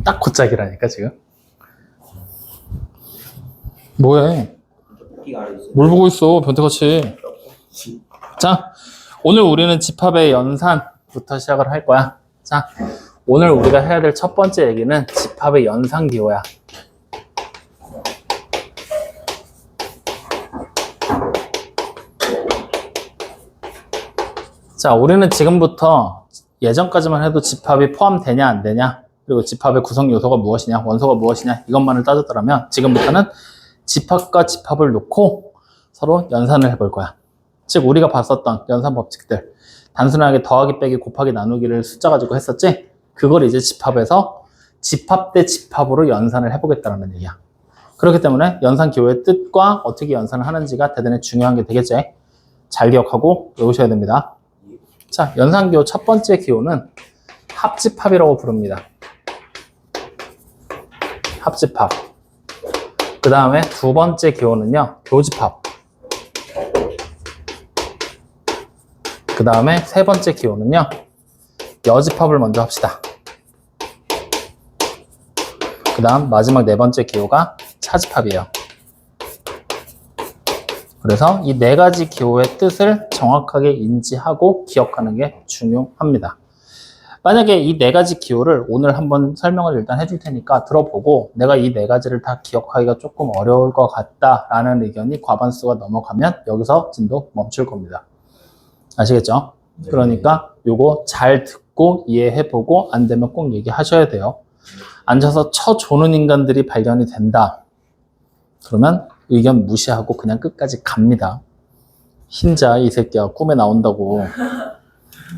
딱 곧짝이라니까 지금. 뭐해? 뭘 보고 있어, 변태같이. 자, 오늘 우리는 집합의 연산부터 시작을 할 거야. 자, 오늘 우리가 해야 될 첫 번째 얘기는 집합의 연산기호야. 자, 우리는 지금부터 예전까지만 해도 집합이 포함되냐 안 되냐, 그리고 집합의 구성 요소가 무엇이냐, 원소가 무엇이냐, 이것만을 따졌더라면 지금부터는 집합과 집합을 놓고 서로 연산을 해볼 거야. 즉 우리가 봤었던 연산 법칙들, 단순하게 더하기 빼기 곱하기 나누기를 숫자 가지고 했었지? 그걸 이제 집합에서 집합 대 집합으로 연산을 해보겠다는 얘기야. 그렇기 때문에 연산 기호의 뜻과 어떻게 연산을 하는지가 대단히 중요한 게 되겠지. 잘 기억하고 외우셔야 됩니다. 자, 연산 기호 첫 번째 기호는 합집합이라고 부릅니다. 합집합. 그 다음에 두 번째 기호는요, 교집합. 그 다음에 세 번째 기호는요, 여집합을 먼저 합시다. 그 다음 마지막 네 번째 기호가 차집합이에요. 그래서 이 네 가지 기호의 뜻을 정확하게 인지하고 기억하는 게 중요합니다. 만약에 이 네 가지 기호를 오늘 한번 설명을 일단 해줄 테니까 들어보고 내가 이 네 가지를 다 기억하기가 조금 어려울 것 같다라는 의견이 과반수가 넘어가면 여기서 진도 멈출 겁니다. 아시겠죠? 네. 그러니까 요거 잘 듣고 이해해보고 안 되면 꼭 얘기하셔야 돼요. 앉아서 쳐조는 인간들이 발견이 된다. 그러면 의견 무시하고 그냥 끝까지 갑니다. 흰자 이 새끼야 꿈에 나온다고.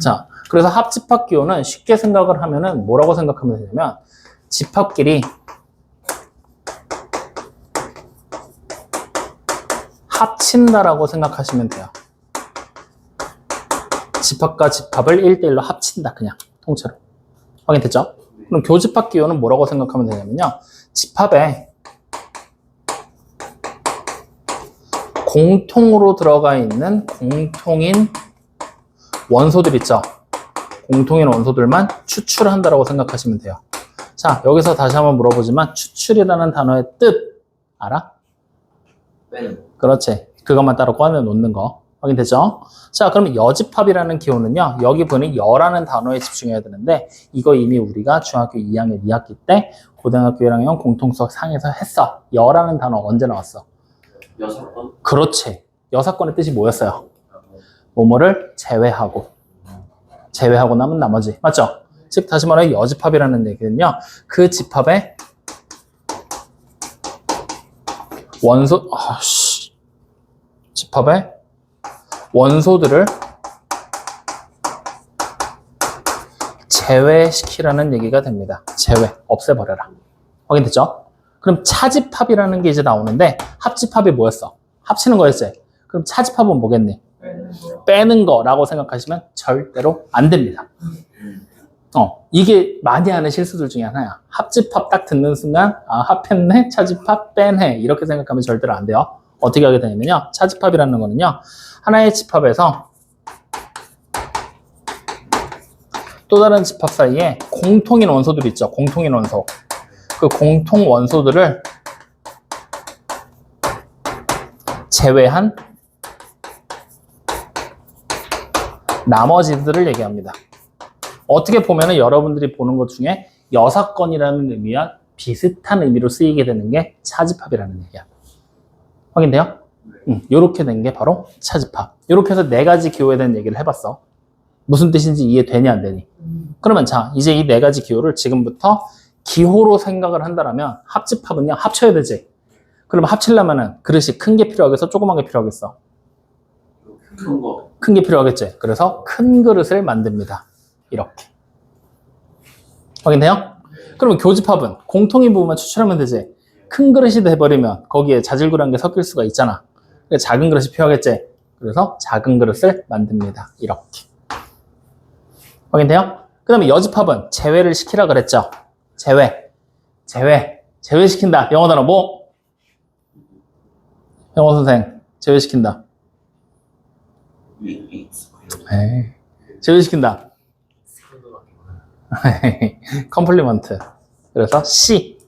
자, 그래서 합집합 기호는 쉽게 생각을 하면은 뭐라고 생각하면 되냐면 집합끼리 합친다라고 생각하시면 돼요. 집합과 집합을 1대1로 합친다, 그냥 통째로. 확인됐죠? 그럼 교집합 기호는 뭐라고 생각하면 되냐면요, 집합에 공통으로 들어가 있는 공통인 원소들 있죠? 공통인 원소들만 추출한다라고 생각하시면 돼요. 자, 여기서 다시 한번 물어보지만 추출이라는 단어의 뜻 알아? 빼는. 그렇지. 그것만 따로 꺼내놓는 거. 확인되죠? 자, 그럼 여집합이라는 기호는요, 여기 보니 여라는 단어에 집중해야 되는데 이거 이미 우리가 중학교 2학년 2학기 때 고등학교 1학년 공통수학 상에서 했어. 여라는 단어 언제 나왔어? 여사건? 그렇지. 여사건의 뜻이 뭐였어요? 뭐뭐를 제외하고 남은 나머지. 맞죠? 즉 다시 말해 여집합이라는 얘기는요, 그 집합의 원소, 집합의 원소들을 제외시키라는 얘기가 됩니다. 제외, 없애버려라. 확인됐죠? 그럼 차집합이라는 게 이제 나오는데 합집합이 뭐였어? 합치는 거였지? 그럼 차집합은 뭐겠니? 빼는 거라고 생각하시면 절대로 안 됩니다. 이게 많이 하는 실수들 중에 하나야. 합집합 딱 듣는 순간 합했네, 차집합, 빼네 이렇게 생각하면 절대로 안 돼요. 어떻게 하게 되냐면요, 차집합이라는 거는요, 하나의 집합에서 또 다른 집합 사이에 공통인 원소들이 있죠. 공통인 원소. 그 공통 원소들을 제외한 나머지들을 얘기합니다. 어떻게 보면은 여러분들이 보는 것 중에 여사건이라는 의미와 비슷한 의미로 쓰이게 되는 게 차집합이라는 얘기야. 확인돼요? 이렇게 된 게 바로 차집합. 이렇게 해서 네 가지 기호에 대한 얘기를 해봤어. 무슨 뜻인지 이해되니 안 되니? 그러면 자, 이제 이 네 가지 기호를 지금부터 기호로 생각을 한다면 합집합은요, 합쳐야 되지. 그럼 합치려면은 그릇이 큰 게 필요하겠어? 조그만 게 필요하겠어? 큰 거. 큰 게 필요하겠지. 그래서 큰 그릇을 만듭니다. 이렇게. 확인돼요? 그러면 교집합은 공통인 부분만 추출하면 되지. 큰 그릇이 돼버리면 거기에 자질구레한 게 섞일 수가 있잖아. 그래서 작은 그릇이 필요하겠지. 그래서 작은 그릇을 만듭니다. 이렇게. 확인돼요? 그 다음에 여집합은 제외를 시키라 그랬죠. 제외시킨다. 영어 단어 뭐? 영어 선생, 제외시킨다. 제외시킨다. 컴플리먼트. 그래서 C.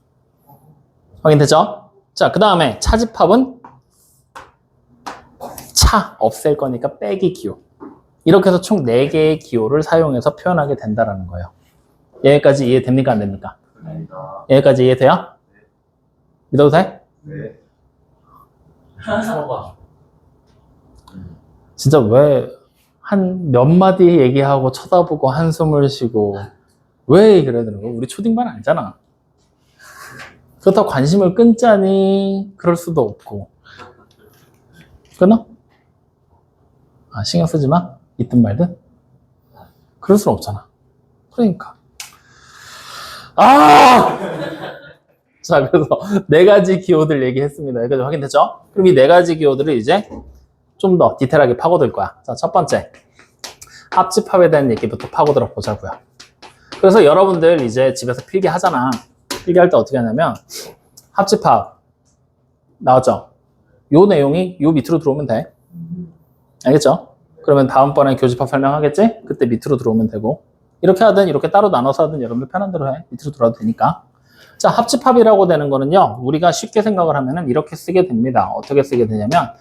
확인되죠? 자, 그 다음에 차집합은 차, 없앨 거니까 빼기 기호. 이렇게 해서 총 4개의 기호를 사용해서 표현하게 된다는 거예요. 여기까지 이해됩니까? 안 됩니까? 아니다. 여기까지 이해돼요? 믿어도 돼? 네. 서가. 진짜 왜 한 몇 마디 얘기하고 쳐다보고 한숨을 쉬고 왜 그래야 되는 거야? 우리 초딩반 아니잖아. 그렇다고 관심을 끊자니 그럴 수도 없고. 끊어? 아, 신경 쓰지 마? 있든 말든? 그럴 수는 없잖아. 그러니까. 아! 자, 그래서 4가지 기호들 얘기했습니다. 여기까지 확인됐죠? 그럼 이 4가지 기호들을 이제 좀 더 디테일하게 파고들 거야. 자, 첫 번째. 합집합에 대한 얘기부터 파고들어 보자고요. 그래서 여러분들 이제 집에서 필기 하잖아. 필기할 때 어떻게 하냐면 합집합 나왔죠? 요 내용이 요 밑으로 들어오면 돼. 알겠죠? 그러면 다음번에 교집합 설명하겠지? 그때 밑으로 들어오면 되고 이렇게 하든 이렇게 따로 나눠서 하든 여러분들 편한 대로 해. 밑으로 들어와도 되니까. 자, 합집합이라고 되는 거는요. 우리가 쉽게 생각을 하면은 이렇게 쓰게 됩니다. 어떻게 쓰게 되냐면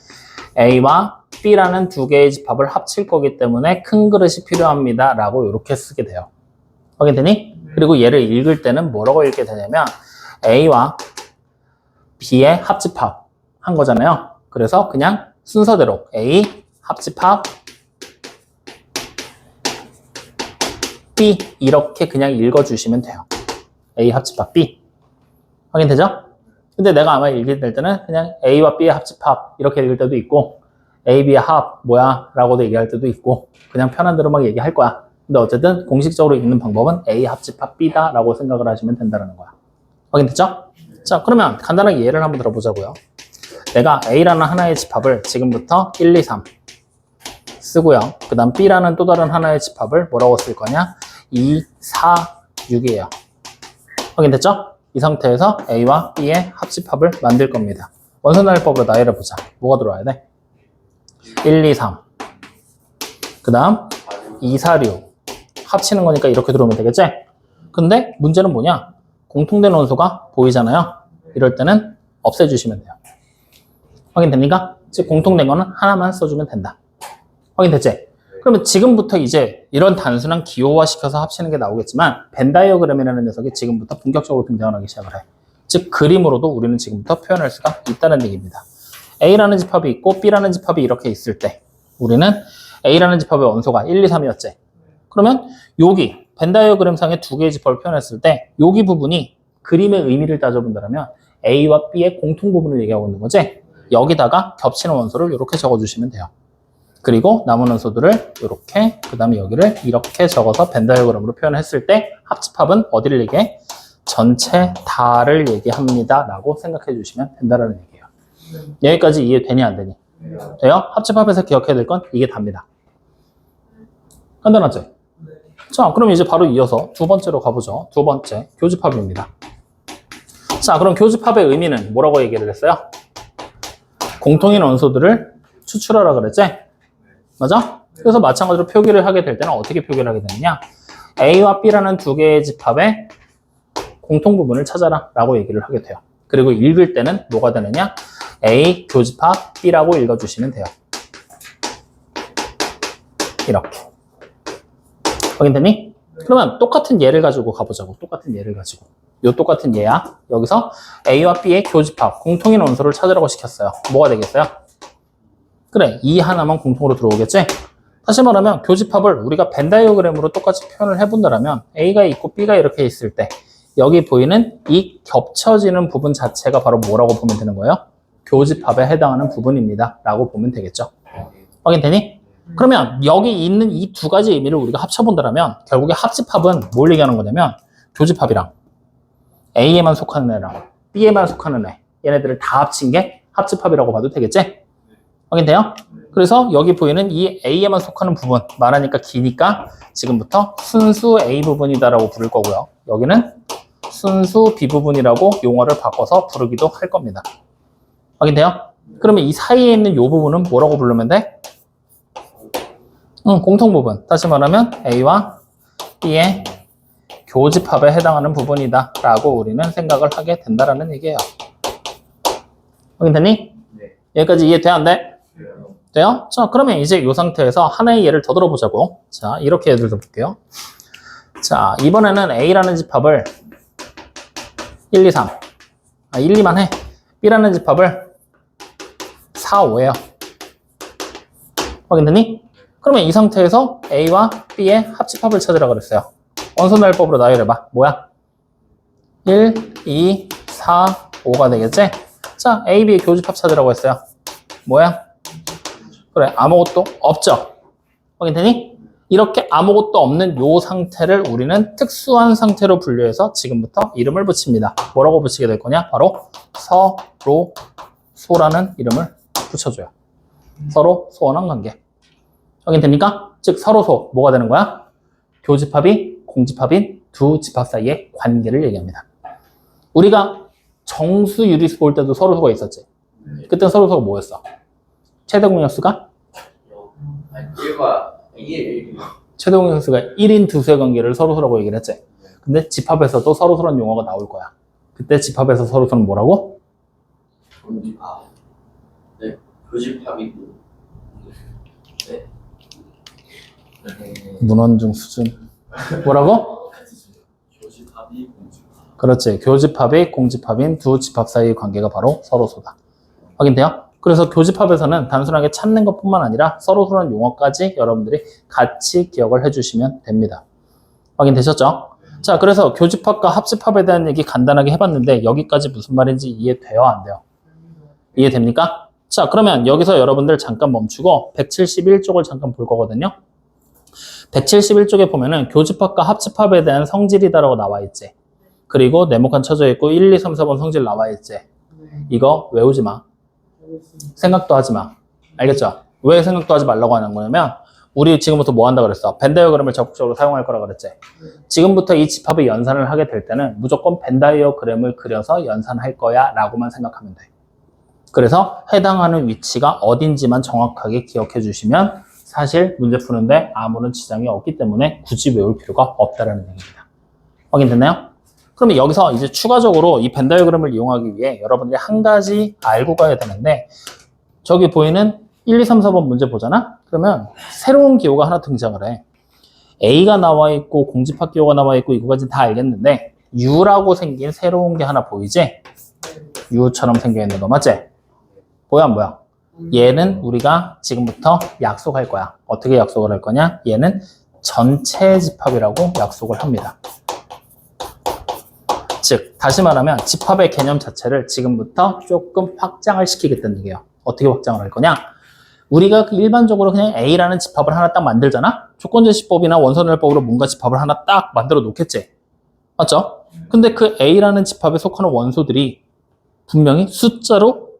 A와 B라는 2개의 집합을 합칠 거기 때문에 큰 그릇이 필요합니다. 라고 이렇게 쓰게 돼요. 확인되니? 그리고 얘를 읽을 때는 뭐라고 읽게 되냐면 A와 B의 합집합 한 거잖아요. 그래서 그냥 순서대로 A 합집합 B 이렇게 그냥 읽어주시면 돼요. A 합집합 B. 확인되죠? 근데 내가 아마 읽을 때는 그냥 A와 B의 합집합 이렇게 읽을 때도 있고 A, B의 합 뭐야? 라고도 얘기할 때도 있고 그냥 편한 대로 막 얘기할 거야. 근데 어쨌든 공식적으로 읽는 방법은 A 합집합 B다 라고 생각을 하시면 된다는 거야. 확인됐죠? 자, 그러면 간단하게 예를 한번 들어보자고요. 내가 A라는 하나의 집합을 지금부터 1, 2, 3 쓰고요. 그 다음 B라는 또 다른 하나의 집합을 뭐라고 쓸 거냐? 2, 4, 6이에요. 확인됐죠? 이 상태에서 A와 B의 합집합을 만들 겁니다. 원소날법으로 나열해 보자. 뭐가 들어와야 돼? 1, 2, 3. 그 다음 2, 4, 6. 합치는 거니까 이렇게 들어오면 되겠지? 근데 문제는 뭐냐? 공통된 원소가 보이잖아요. 이럴 때는 없애주시면 돼요. 확인됩니까? 즉 공통된 거는 하나만 써주면 된다. 확인됐지? 그러면 지금부터 이제 이런 단순한 기호화 시켜서 합치는 게 나오겠지만 벤 다이어그램이라는 녀석이 지금부터 본격적으로 등장을 하기 시작을 해. 즉 그림으로도 우리는 지금부터 표현할 수가 있다는 얘기입니다. A라는 집합이 있고 B라는 집합이 이렇게 있을 때 우리는 A라는 집합의 원소가 1, 2, 3이었지. 그러면 여기 벤 다이어그램상의 2개의 집합을 표현했을 때 여기 부분이 그림의 의미를 따져본다면 A와 B의 공통 부분을 얘기하고 있는 거지. 여기다가 겹치는 원소를 이렇게 적어주시면 돼요. 그리고 남은 원소들을 이렇게, 그 다음에 여기를 이렇게 적어서 벤 다이어그램으로 표현했을 때 합집합은 어디를 얘기해? 전체 다를 얘기합니다. 라고 생각해 주시면 된다는 얘기예요. 여기까지 이해되니 안 되니? 돼요? 합집합에서 기억해야 될 건 이게 답니다. 간단하죠? 자, 그럼 이제 바로 이어서 두 번째로 가보죠. 두 번째, 교집합입니다. 자, 그럼 교집합의 의미는 뭐라고 얘기를 했어요? 공통인 원소들을 추출하라 그랬지? 맞아? 그래서 마찬가지로 표기를 하게 될 때는 어떻게 표기를 하게 되느냐? A와 B라는 2개의 집합의 공통 부분을 찾아라 라고 얘기를 하게 돼요. 그리고 읽을 때는 뭐가 되느냐? A 교집합 B라고 읽어주시면 돼요. 이렇게. 확인되니? 그러면 똑같은 예를 가지고 가보자고. 똑같은 예를 가지고. 요 똑같은 예야. 여기서 A와 B의 교집합, 공통인 원소를 찾으라고 시켰어요. 뭐가 되겠어요? 그래, 이 하나만 공통으로 들어오겠지? 다시 말하면 교집합을 우리가 벤 다이어그램으로 똑같이 표현을 해본다면 A가 있고 B가 이렇게 있을 때 여기 보이는 이 겹쳐지는 부분 자체가 바로 뭐라고 보면 되는 거예요? 교집합에 해당하는 부분입니다. 라고 보면 되겠죠. 확인되니? 그러면 여기 있는 이 2가지 의미를 우리가 합쳐본다면 결국에 합집합은 뭘 얘기하는 거냐면 교집합이랑 A에만 속하는 애랑 B에만 속하는 애 얘네들을 다 합친 게 합집합이라고 봐도 되겠지? 확인돼요? 그래서 여기 보이는 이 A에만 속하는 부분 말하니까 기니까 지금부터 순수 A 부분이다라고 부를 거고요. 여기는 순수 B 부분이라고 용어를 바꿔서 부르기도 할 겁니다. 확인돼요? 그러면 이 사이에 있는 이 부분은 뭐라고 부르면 돼? 공통 부분. 다시 말하면 A와 B의 교집합에 해당하는 부분이다 라고 우리는 생각을 하게 된다라는 얘기예요. 확인됐니? 네. 여기까지 이해 돼? 안 돼? 그래요. 돼요? 자, 그러면 이제 이 상태에서 하나의 예를 더 들어보자고. 자, 이렇게 예를 들어볼게요. 자, 이번에는 A라는 집합을 1, 2, 3. 1, 2만 해. B라는 집합을 4, 5예요. 확인됐니? 그러면 이 상태에서 A와 B의 합집합을 찾으라 그랬어요. 원소날법으로 나열해봐. 뭐야? 1, 2, 4, 5가 되겠지? 자, A, B의 교집합 찾으라고 했어요. 뭐야? 그래, 아무것도 없죠? 확인되니? 이렇게 아무것도 없는 요 상태를 우리는 특수한 상태로 분류해서 지금부터 이름을 붙입니다. 뭐라고 붙이게 될 거냐? 바로 서로 소라는 이름을 붙여줘요. 서로 소원한 관계. 확인됩니까? 즉 서로소 뭐가 되는 거야? 교집합이 공집합인 두 집합 사이의 관계를 얘기합니다. 우리가 정수 유리수 볼 때도 서로소가 있었지. 그때 서로소가 뭐였어? 최대 공약수가? 아니 1과 1. 최대 공약수가 1인 두수의 관계를 서로소라고 얘기를 했지. 근데 집합에서도 서로소라는 용어가 나올 거야. 그때 집합에서 서로소는 뭐라고? 교집합. 네. 교집합이고. 네. 문헌중 수준. 뭐라고? 교집합이 공집합. 그렇지. 교집합이 공집합인 두 집합 사이의 관계가 바로 서로소다. 확인돼요? 그래서 교집합에서는 단순하게 찾는 것뿐만 아니라 서로소라는 용어까지 여러분들이 같이 기억을 해주시면 됩니다. 확인되셨죠? 자, 그래서 교집합과 합집합에 대한 얘기 간단하게 해봤는데 여기까지 무슨 말인지 이해돼요? 안 돼요? 이해됩니까? 자, 그러면 여기서 여러분들 잠깐 멈추고 171쪽을 잠깐 볼 거거든요. 171쪽에 보면은 교집합과 합집합에 대한 성질이다라고 나와 있지. 그리고 네모칸 쳐져 있고 1, 2, 3, 4번 성질 나와 있지. 이거 외우지 마. 생각도 하지 마. 알겠죠? 왜 생각도 하지 말라고 하는 거냐면 우리 지금부터 뭐 한다 그랬어? 벤 다이어그램을 적극적으로 사용할 거라 그랬지. 지금부터 이 집합의 연산을 하게 될 때는 무조건 벤 다이어그램을 그려서 연산할 거야 라고만 생각하면 돼. 그래서 해당하는 위치가 어딘지만 정확하게 기억해 주시면 사실 문제 푸는데 아무런 지장이 없기 때문에 굳이 외울 필요가 없다는 얘기입니다. 확인됐나요? 그러면 여기서 이제 추가적으로 이 벤 다이어그램을 이용하기 위해 여러분들이 한 가지 알고 가야 되는데 저기 보이는 1, 2, 3, 4번 문제 보잖아? 그러면 새로운 기호가 하나 등장을 해. A가 나와 있고 공집합 기호가 나와 있고 이거까지 다 알겠는데 U라고 생긴 새로운 게 하나 보이지? U처럼 생겨 있는 거 맞지? 보여 안 보여? 얘는 우리가 지금부터 약속할 거야. 어떻게 약속을 할 거냐? 얘는 전체 집합이라고 약속을 합니다. 즉, 다시 말하면 집합의 개념 자체를 지금부터 조금 확장을 시키겠다는 얘기예요. 어떻게 확장을 할 거냐? 우리가 일반적으로 그냥 A라는 집합을 하나 딱 만들잖아? 조건제시법이나 원소날법으로 뭔가 집합을 하나 딱 만들어 놓겠지? 맞죠? 근데 그 A라는 집합에 속하는 원소들이 분명히 숫자로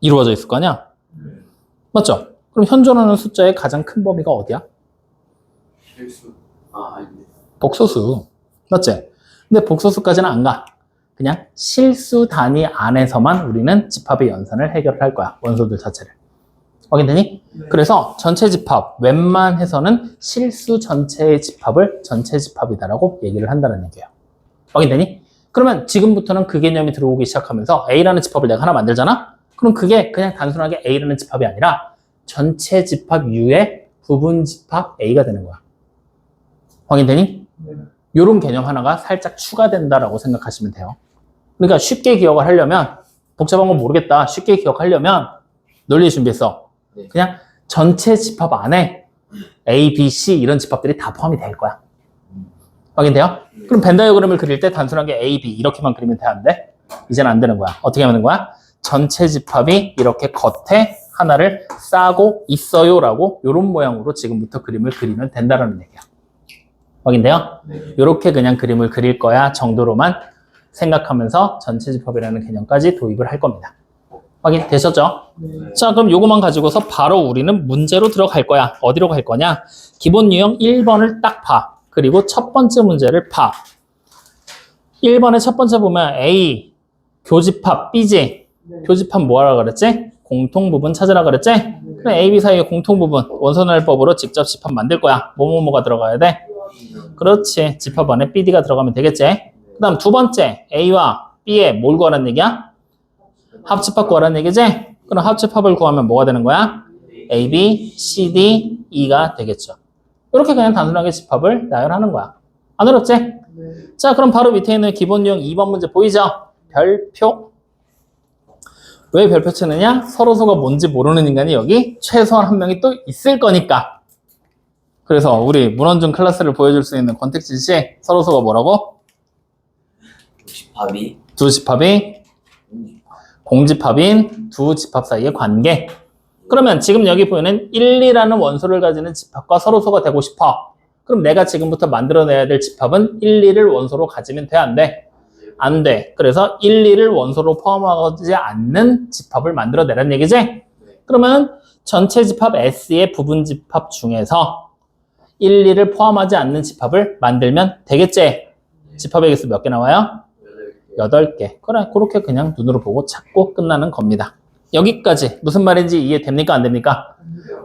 이루어져 있을 거 아니야? 맞죠? 그럼 현존하는 숫자의 가장 큰 범위가 어디야? 실수. 아닌데. 복소수. 맞지? 근데 복소수까지는 안 가. 그냥 실수 단위 안에서만 우리는 집합의 연산을 해결할 거야. 원소들 자체를. 확인되니? 그래서 전체 집합, 웬만해서는 실수 전체의 집합을 전체 집합이다라고 얘기를 한다는 얘기예요. 확인되니? 그러면 지금부터는 그 개념이 들어오기 시작하면서 A라는 집합을 내가 하나 만들잖아? 그럼 그게 그냥 단순하게 A라는 집합이 아니라 전체 집합 U의 부분 집합 A가 되는 거야. 확인되니? 요런 개념 하나가 살짝 추가된다라고 생각하시면 돼요. 그러니까 쉽게 기억을 하려면 복잡한 건 모르겠다. 쉽게 기억하려면 논리 준비했어. 그냥 전체 집합 안에 A, B, C 이런 집합들이 다 포함이 될 거야. 확인돼요? 그럼 벤 다이어그램을 그릴 때 단순하게 A, B 이렇게만 그리면 돼? 안 돼? 이제는 안 되는 거야. 어떻게 하는 거야? 전체 집합이 이렇게 겉에 하나를 싸고 있어요 라고 이런 모양으로 지금부터 그림을 그리면 된다는 얘기야. 확인돼요? 이렇게 그냥 그림을 그릴 거야 정도로만 생각하면서 전체 집합이라는 개념까지 도입을 할 겁니다. 확인되셨죠? 자, 그럼 요거만 가지고서 바로 우리는 문제로 들어갈 거야. 어디로 갈 거냐? 기본 유형 1번을 딱 봐. 그리고 첫 번째 문제를 봐. 1번의 첫 번째 보면 A, 교집합, B지? 교집합 뭐 하라 그랬지? 공통 부분 찾으라 그랬지? 그래, A, B 사이의 공통 부분 원소날법으로 직접 집합 만들 거야. 뭐뭐뭐가 들어가야 돼? 그렇지. 집합 안에 BD가 들어가면 되겠지. 그 다음 두 번째 A와 B의 뭘 구하라는 얘기야? 합집합 구하라는 얘기지? 그럼 합집합을 구하면 뭐가 되는 거야? A, B, C, D, E가 되겠죠. 이렇게 그냥 단순하게 집합을 나열하는 거야. 안 어렵지? 자, 그럼 바로 밑에 있는 기본 유형 2번 문제 보이죠? 별표. 왜 별표 치느냐? 서로서가 뭔지 모르는 인간이 여기 최소한 한 명이 또 있을 거니까. 그래서 우리 문헌중 클래스를 보여줄 수 있는 권택진 씨 서로서가 뭐라고? 집합이 두 집합이 공집합인 두 집합 사이의 관계. 그러면 지금 여기 보이는 1, 2라는 원소를 가지는 집합과 서로서가 되고 싶어. 그럼 내가 지금부터 만들어내야 될 집합은 1, 2를 원소로 가지면 돼, 안 돼? 안 돼. 그래서 1, 2를 원소로 포함하지 않는 집합을 만들어내라는 얘기지? 그러면 전체 집합 S의 부분 집합 중에서 1, 2를 포함하지 않는 집합을 만들면 되겠지? 집합의 개수 몇 개 나와요? 8개. 그래, 그렇게 그냥 눈으로 보고 찾고 끝나는 겁니다. 여기까지 무슨 말인지 이해됩니까? 안 됩니까?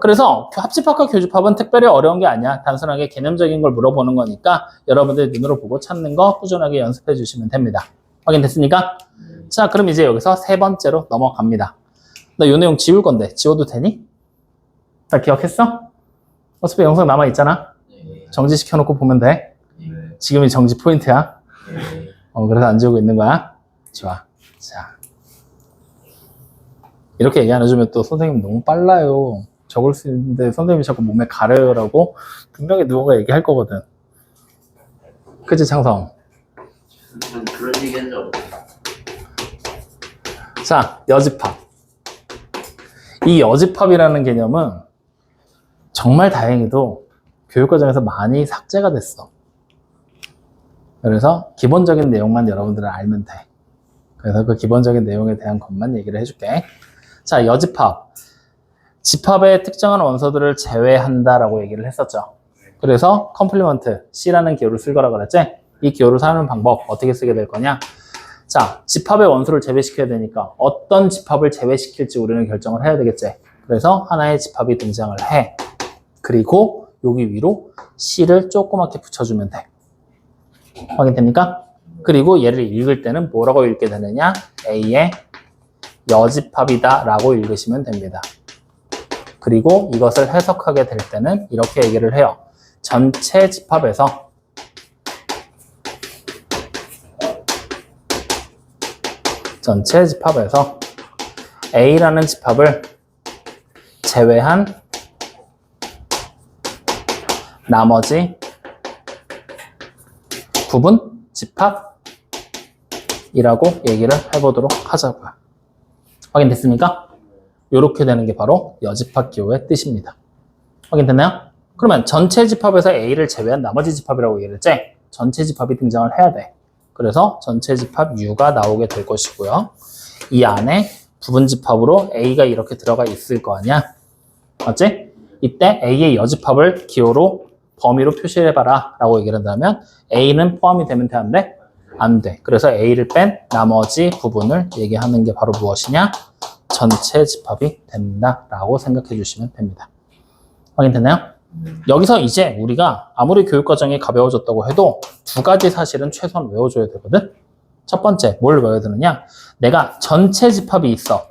그래서 합집합과 교집합은 특별히 어려운 게 아니야. 단순하게 개념적인 걸 물어보는 거니까 여러분들 눈으로 보고 찾는 거 꾸준하게 연습해 주시면 됩니다. 확인됐습니까? 자, 그럼 이제 여기서 세 번째로 넘어갑니다. 너 이 내용 지울 건데 지워도 되니? 다 기억했어? 어차피 영상 남아있잖아. 정지시켜놓고 보면 돼. 지금이 정지 포인트야. 그래서 안 지우고 있는 거야. 좋아. 자, 이렇게 얘기 안 해주면 또 선생님 너무 빨라요. 적을 수 있는데 선생님이 자꾸 몸에 가려라고 분명히 누군가 얘기할 거거든. 그치, 창성? 그런 얘기 한 적 없어요. 자, 여집합. 이 여집합이라는 개념은 정말 다행히도 교육과정에서 많이 삭제가 됐어. 그래서 기본적인 내용만 여러분들은 알면 돼. 그래서 그 기본적인 내용에 대한 것만 얘기를 해줄게. 자, 여집합. 집합의 특정한 원소들을 제외한다라고 얘기를 했었죠. 그래서 컴플리먼트 C라는 기호를 쓸 거라 그랬지? 이 기호를 사용하는 방법 어떻게 쓰게 될 거냐? 자, 집합의 원소를 제외시켜야 되니까 어떤 집합을 제외시킬지 우리는 결정을 해야 되겠지? 그래서 하나의 집합이 등장을 해. 그리고 여기 위로 C를 조그맣게 붙여주면 돼. 확인됩니까? 그리고 얘를 읽을 때는 뭐라고 읽게 되느냐? A의 여집합이다 라고 읽으시면 됩니다. 그리고 이것을 해석하게 될 때는 이렇게 얘기를 해요. 전체 집합에서 A라는 집합을 제외한 나머지 부분 집합이라고 얘기를 해보도록 하자고요. 확인됐습니까? 이렇게 되는 게 바로 여집합 기호의 뜻입니다. 확인됐나요? 그러면 전체 집합에서 A를 제외한 나머지 집합이라고 얘기를 했지? 전체 집합이 등장을 해야 돼. 그래서 전체 집합 U가 나오게 될 것이고요. 이 안에 부분 집합으로 A가 이렇게 들어가 있을 거 아니야? 맞지? 이때 A의 여집합을 기호로 범위로 표시해봐라 라고 얘기를 한다면 A는 포함이 되면 돼, 안 돼? 안 돼. 그래서 A를 뺀 나머지 부분을 얘기하는 게 바로 무엇이냐? 전체 집합이 된다라고 생각해 주시면 됩니다. 확인됐나요? 여기서 이제 우리가 아무리 교육과정이 가벼워졌다고 해도 두 가지 사실은 최소한 외워줘야 되거든. 첫 번째, 뭘 외워야 되느냐? 내가 전체 집합이 있어.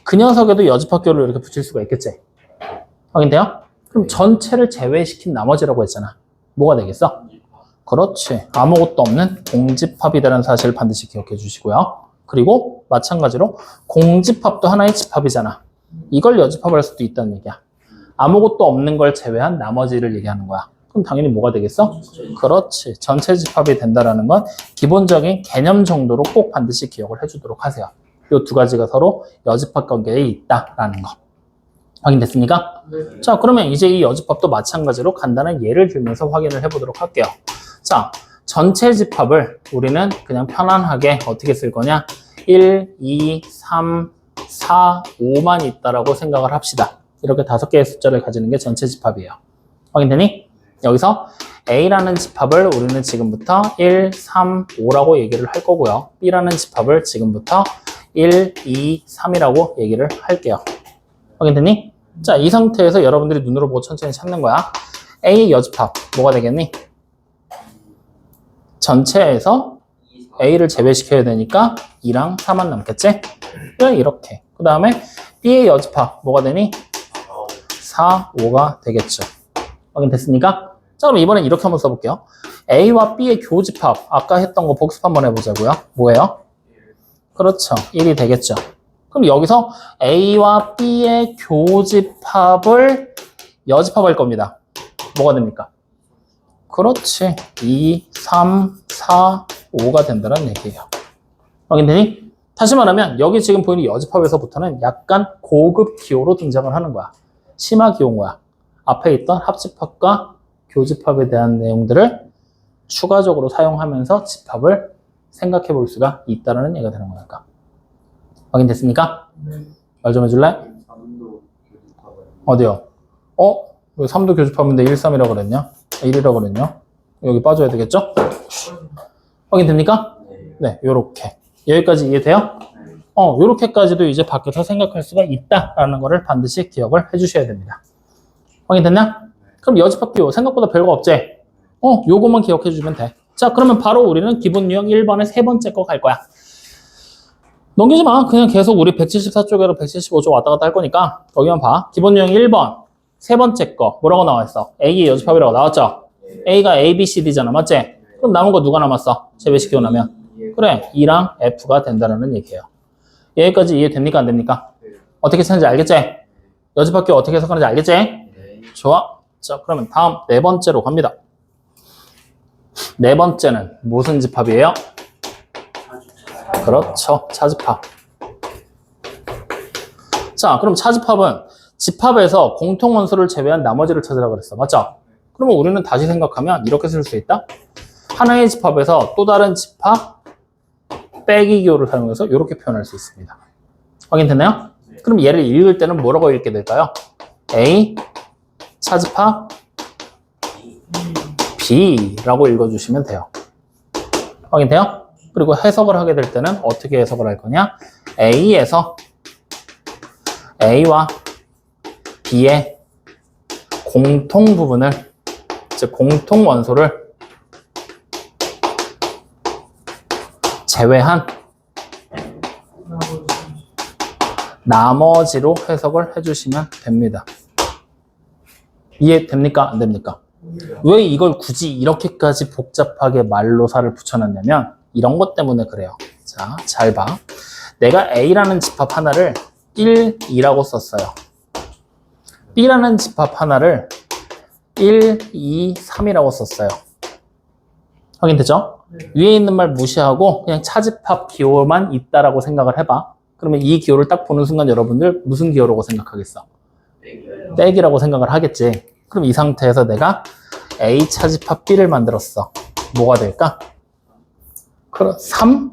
그 녀석에도 여집합교를 이렇게 붙일 수가 있겠지. 확인돼요? 그럼 전체를 제외시킨 나머지라고 했잖아. 뭐가 되겠어? 그렇지. 아무것도 없는 공집합이라는 사실을 반드시 기억해 주시고요. 그리고 마찬가지로 공집합도 하나의 집합이잖아. 이걸 여집합을 할 수도 있다는 얘기야. 아무것도 없는 걸 제외한 나머지를 얘기하는 거야. 그럼 당연히 뭐가 되겠어? 그렇지. 전체 집합이 된다는 건 기본적인 개념 정도로 꼭 반드시 기억을 해주도록 하세요. 이 두 가지가 서로 여집합 관계에 있다라는 거. 확인됐습니까? 네. 자, 그러면 이제 이 여집합도 마찬가지로 간단한 예를 들면서 확인을 해보도록 할게요. 자, 전체 집합을 우리는 그냥 편안하게 어떻게 쓸 거냐? 1, 2, 3, 4, 5만 있다라고 생각을 합시다. 이렇게 5개의 숫자를 가지는 게 전체 집합이에요. 확인되니? 여기서 A라는 집합을 우리는 지금부터 1, 3, 5라고 얘기를 할 거고요. B라는 집합을 지금부터 1, 2, 3이라고 얘기를 할게요. 확인되니? 자, 이 상태에서 여러분들이 눈으로 보고 천천히 찾는 거야. A의 여집합, 뭐가 되겠니? 전체에서 A를 제외시켜야 되니까 2랑 4만 남겠지? 그래, 이렇게. 그 다음에 B의 여집합 뭐가 되니? 4, 5가 되겠죠. 확인됐습니까? 자, 그럼 이번엔 이렇게 한번 써볼게요. A와 B의 교집합 아까 했던 거 복습 한번 해보자고요. 뭐예요? 그렇죠. 1이 되겠죠. 그럼 여기서 A와 B의 교집합을 여집합할 겁니다. 뭐가 됩니까? 그렇지. 2, 3, 4, 5가 된다는 얘기예요. 확인되니? 다시 말하면 여기 지금 보이는 여집합에서부터는 약간 고급 기호로 등장을 하는 거야. 심화 기호인 거야. 앞에 있던 합집합과 교집합에 대한 내용들을 추가적으로 사용하면서 집합을 생각해 볼 수가 있다는 얘기가 되는 거니까. 확인됐습니까? 말 좀 해줄래? 어디요? 왜 3도 교집합인데 1, 3이라고 그랬냐? 1이라고 그랬냐? 여기 빠져야 되겠죠? 확인됩니까? 네, 요렇게. 여기까지 이해돼요? 요렇게까지도 이제 밖에서 생각할 수가 있다라는 거를 반드시 기억을 해주셔야 됩니다. 확인됐냐? 그럼 여집합 기호 생각보다 별거 없지? 요것만 기억해 주면 돼. 자, 그러면 바로 우리는 기본 유형 1번의 세 번째 거 갈 거야. 넘기지 마. 그냥 계속 우리 174쪽으로 175쪽 왔다 갔다 할 거니까 거기만 봐. 기본 유형 1번 세 번째 거 뭐라고 나와 있어? A의 여집합이라고 나왔죠? A가 A, B, C, D잖아. 맞지? 그럼 남은 거 누가 남았어? 제외시키고 나면. 그래, E랑 F가 된다는 얘기예요. 여기까지 이해됩니까? 안 됩니까? 어떻게 찾는지 알겠지? 여집합 기호 어떻게 해석하는지 알겠지? 좋아. 자, 그러면 다음 네 번째로 갑니다. 네 번째는 무슨 집합이에요? 그렇죠. 차집합. 자, 그럼 차집합은 집합에서 공통원소를 제외한 나머지를 찾으라고 그랬어. 맞죠? 그러면 우리는 다시 생각하면 이렇게 쓸 수 있다. 하나의 집합에서 또 다른 집합 빼기 기호를 사용해서 이렇게 표현할 수 있습니다. 확인됐나요? 그럼 얘를 읽을 때는 뭐라고 읽게 될까요? A 차집합 B라고 읽어주시면 돼요. 확인돼요? 그리고 해석을 하게 될 때는 어떻게 해석을 할 거냐? A에서 A와 B의 공통 부분을, 즉 공통 원소를 제외한 나머지로 해석을 해주시면 됩니다. 이해됩니까? 안 됩니까? 왜 이걸 굳이 이렇게까지 복잡하게 말로사를 붙여놨냐면 이런 것 때문에 그래요. 자, 잘 봐. 내가 A라는 집합 하나를 1, 2라고 썼어요. B라는 집합 하나를 1, 2, 3이라고 썼어요. 확인되죠? 위에 있는 말 무시하고 그냥 차집합 기호만 있다라고 생각을 해봐. 그러면 이 기호를 딱 보는 순간 여러분들 무슨 기호라고 생각하겠어? 빼기라고 생각을 하겠지. 그럼 이 상태에서 내가 A 차집합 B를 만들었어. 뭐가 될까? 그럼 3?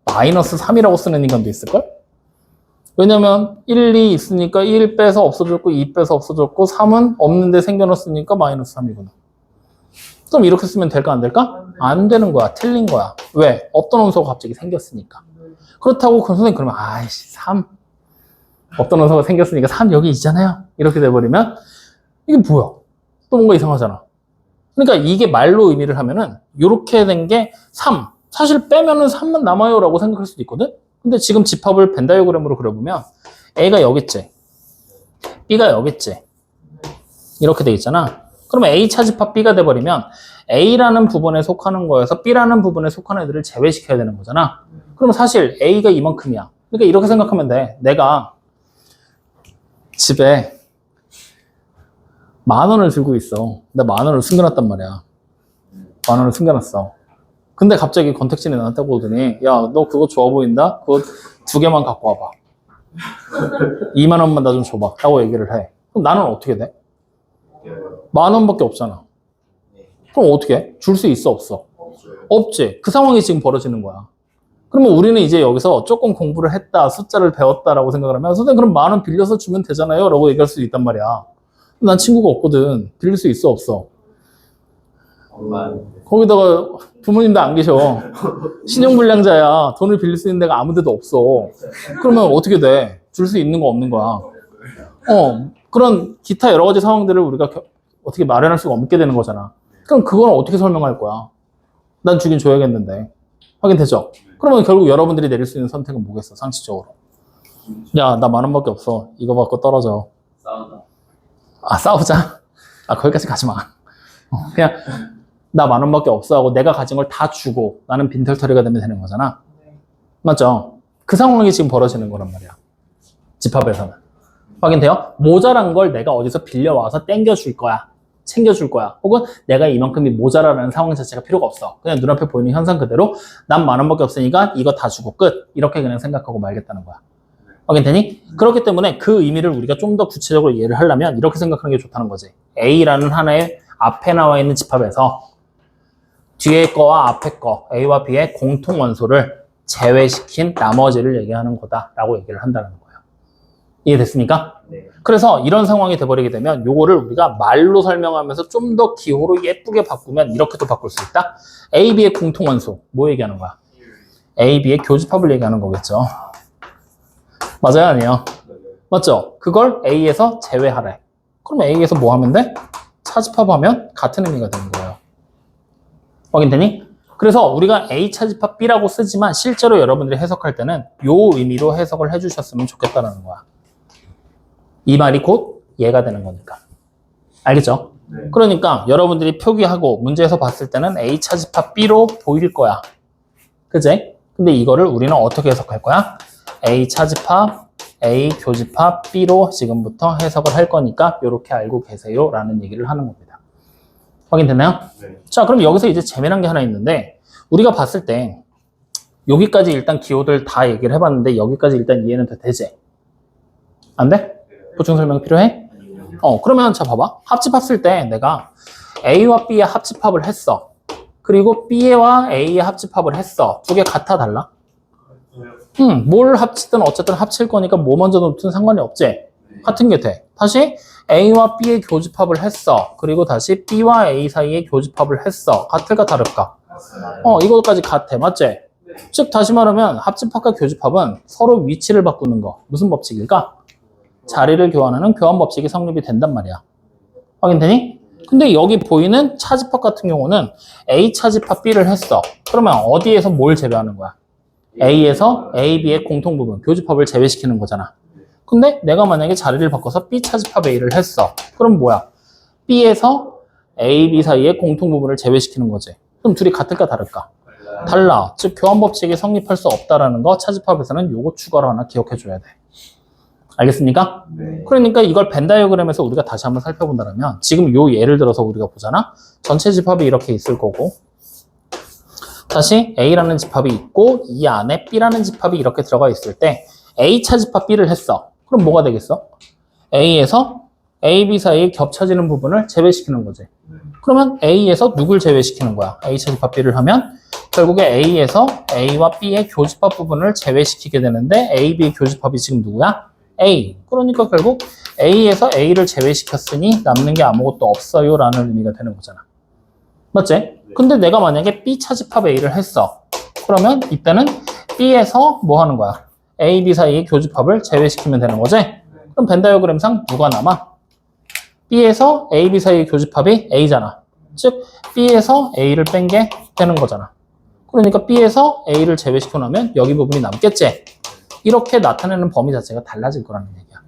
마이너스 3이라고 쓰는 인간도 있을걸? 왜냐면 1, 2 있으니까 1 빼서 없어졌고 2 빼서 없어졌고 3은 없는데 생겨났으니까 마이너스 3이구나. 그럼 이렇게 쓰면 될까 안 될까? 안 되는 거야. 틀린 거야. 왜? 없던 원소가 갑자기 생겼으니까. 그렇다고 그 선생님 그러면 아이씨 3 없던 원소가 생겼으니까 3 여기 있잖아요. 이렇게 돼버리면 이게 뭐야? 또 뭔가 이상하잖아. 그러니까 이게 말로 의미를 하면은 이렇게 된 게 3. 사실 빼면은 3만 남아요 라고 생각할 수도 있거든? 근데 지금 집합을 벤 다이어그램으로 그려보면 A가 여기 있지, B가 여기 있지, 이렇게 돼 있잖아. 그러면 A 차집합 B가 돼버리면 A라는 부분에 속하는 거여서 B라는 부분에 속하는 애들을 제외시켜야 되는 거잖아. 그럼 사실 A가 이만큼이야. 그러니까 이렇게 생각하면 돼. 내가 집에 10,000원을 들고 있어. 나 10,000원을 숨겨놨단 말이야. 10,000원을 숨겨놨어. 근데 갑자기 권택진이 나한테 오더니 야, 너 그거 좋아 보인다? 그거 2개만 갖고 와봐. 20,000원만 나 좀 줘봐. 라고 얘기를 해. 그럼 나는 어떻게 돼? 10,000원밖에 없잖아. 그럼 어떻게 해? 줄 수 있어, 없어? 없지. 그 상황이 지금 벌어지는 거야. 그러면 우리는 이제 여기서 조금 공부를 했다, 숫자를 배웠다라고 생각을 하면 선생님 그럼 10,000원 빌려서 주면 되잖아요 라고 얘기할 수 있단 말이야. 난 친구가 없거든. 빌릴 수 있어, 없어? 거기다가 부모님도 안 계셔. 신용불량자야. 돈을 빌릴 수 있는 데가 아무 데도 없어. 그러면 어떻게 돼? 줄 수 있는 거 없는 거야. 그런 기타 여러 가지 상황들을 우리가 어떻게 마련할 수가 없게 되는 거잖아. 그럼 그건 어떻게 설명할 거야? 난 주긴 줘야겠는데. 확인되죠? 그러면 결국 여러분들이 내릴 수 있는 선택은 뭐겠어, 상식적으로? 야, 나 10,000원밖에 없어. 이거 받고 떨어져. 싸운다. 아, 싸우자? 아, 거기까지 가지 마. 그냥, 나 10,000원밖에 없어 하고 내가 가진 걸 다 주고 나는 빈털터리가 되면 되는 거잖아. 맞죠? 그 상황이 지금 벌어지는 거란 말이야. 집합에서는. 확인돼요? 모자란 걸 내가 어디서 빌려와서 땡겨줄 거야. 챙겨줄 거야. 혹은 내가 이만큼이 모자라는 상황 자체가 필요가 없어. 그냥 눈앞에 보이는 현상 그대로 난 10,000원밖에 없으니까 이거 다 주고 끝. 이렇게 그냥 생각하고 말겠다는 거야. 확인되니? 그렇기 때문에 그 의미를 우리가 좀 더 구체적으로 이해를 하려면 이렇게 생각하는 게 좋다는 거지. A라는 하나의 앞에 나와 있는 집합에서 뒤에 거와 앞에 거, A와 B의 공통 원소를 제외시킨 나머지를 얘기하는 거다라고 얘기를 한다는 거예요. 이해됐습니까? 네. 그래서 이런 상황이 돼버리게 되면 요거를 우리가 말로 설명하면서 좀 더 기호로 예쁘게 바꾸면 이렇게도 바꿀 수 있다. A, B의 공통 원소, 뭐 얘기하는 거야? A, B의 교집합을 얘기하는 거겠죠. 맞아요, 아니에요? 맞죠? 그걸 A에서 제외하래. 그럼 A에서 뭐 하면 돼? 차집합하면 같은 의미가 되는 거예요. 확인되니? 그래서 우리가 A 차집합 B라고 쓰지만 실제로 여러분들이 해석할 때는 요 의미로 해석을 해주셨으면 좋겠다는 거야. 이 말이 곧 얘가 되는 거니까. 알겠죠? 네. 그러니까 여러분들이 표기하고 문제에서 봤을 때는 A 차집합 B로 보일 거야. 그치? 근데 이거를 우리는 어떻게 해석할 거야? A 차집합, A 교집합 B로 지금부터 해석을 할 거니까 이렇게 알고 계세요 라는 얘기를 하는 겁니다. 확인됐나요? 네. 자, 그럼 여기서 이제 재미난 게 하나 있는데 우리가 봤을 때 여기까지 일단 기호들 다 얘기를 해봤는데 여기까지 일단 이해는 되지? 안 돼? 보충 설명 필요해? 그러면 자 봐봐. 합집합 쓸 때 내가 A와 B의 합집합을 했어. 그리고 B와 A의 합집합을 했어. 두 개 같아 달라? 뭘 합치든 어쨌든 합칠 거니까 뭐 먼저 놓든 상관이 없지? 같은 게 돼. 다시 A와 B의 교집합을 했어. 그리고 다시 B와 A 사이의 교집합을 했어. 같을까 다를까? 이것까지 같아. 맞지? 즉 다시 말하면 합집합과 교집합은 서로 위치를 바꾸는 거. 무슨 법칙일까? 자리를 교환하는 교환 법칙이 성립이 된단 말이야. 확인되니? 근데 여기 보이는 차집합 같은 경우는 A 차집합 B를 했어. 그러면 어디에서 뭘 제외하는 거야? A에서 A, B의 공통 부분, 교집합을 제외시키는 거잖아. 근데 내가 만약에 자리를 바꿔서 B 차집합 A를 했어. 그럼 뭐야? B에서 A, B 사이의 공통 부분을 제외시키는 거지. 그럼 둘이 같을까 다를까? 달라. 즉 교환 법칙이 성립할 수 없다라는 거 차집합에서는 요거 추가로 하나 기억해 줘야 돼. 알겠습니까? 네. 그러니까 이걸 벤 다이어그램에서 우리가 다시 한번 살펴본다면 지금 요 예를 들어서 우리가 보잖아. 전체 집합이 이렇게 있을 거고 다시 A라는 집합이 있고 이 안에 B라는 집합이 이렇게 들어가 있을 때 A 차집합 B를 했어. 그럼 뭐가 되겠어? A에서 A, B 사이에 겹쳐지는 부분을 제외시키는 거지. 그러면 A에서 누굴 제외시키는 거야? A 차집합 B를 하면 결국에 A에서 A와 B의 교집합 부분을 제외시키게 되는데 A, B의 교집합이 지금 누구야? A. 그러니까 결국 A에서 A를 제외시켰으니 남는 게 아무것도 없어요 라는 의미가 되는 거잖아. 맞지? 근데 내가 만약에 B 차집합 A를 했어. 그러면 이때는 B에서 뭐 하는 거야? A, B 사이의 교집합을 제외시키면 되는 거지? 그럼 벤 다이어그램상 누가 남아? B에서 A, B 사이의 교집합이 A잖아. 즉 B에서 A를 뺀 게 되는 거잖아. 그러니까 B에서 A를 제외시켜 놓으면 여기 부분이 남겠지? 이렇게 나타내는 범위 자체가 달라질 거라는 얘기야.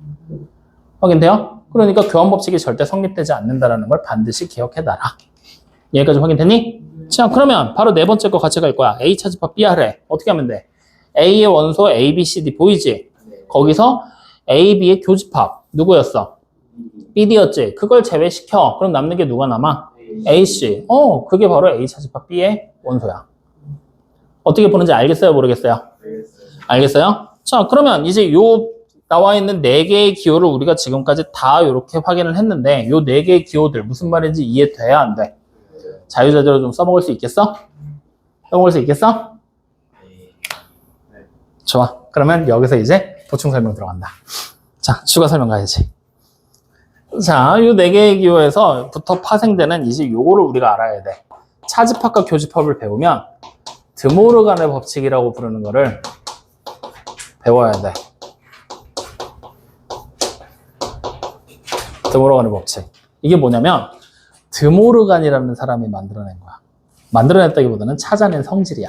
확인돼요? 그러니까 교환 법칙이 절대 성립되지 않는다는 걸 반드시 기억해놔라. 여기까지 확인되니? 자, 그러면 바로 네 번째 거 같이 갈 거야. A 차집합 B 하래. 어떻게 하면 돼? A의 원소 A, B, C, D 보이지? 거기서 A, B의 교집합 누구였어? B, D였지? 그걸 제외시켜. 그럼 남는 게 누가 남아? A, C. 그게 바로 A 차집합 B의 원소야. 어떻게 보는지 알겠어요? 모르겠어요? 알겠어요? 자, 그러면 이제 요 나와 있는 4개의 기호를 우리가 지금까지 다 이렇게 확인을 했는데 요 4개의 기호들 무슨 말인지 이해돼야 안 돼? 자유자재로 좀 써먹을 수 있겠어? 써먹을 수 있겠어? 좋아. 그러면 여기서 이제 보충 설명 들어간다. 자, 추가 설명 가야지. 자, 요 4개의 기호에서부터 파생되는 이제 요거를 우리가 알아야 돼. 차집합과 교집합을 배우면 드모르간의 법칙이라고 부르는 거를 배워야 돼. 드모르간의 법칙. 이게 뭐냐면 드모르간이라는 사람이 만들어낸 거야. 만들어냈다기보다는 찾아낸 성질이야.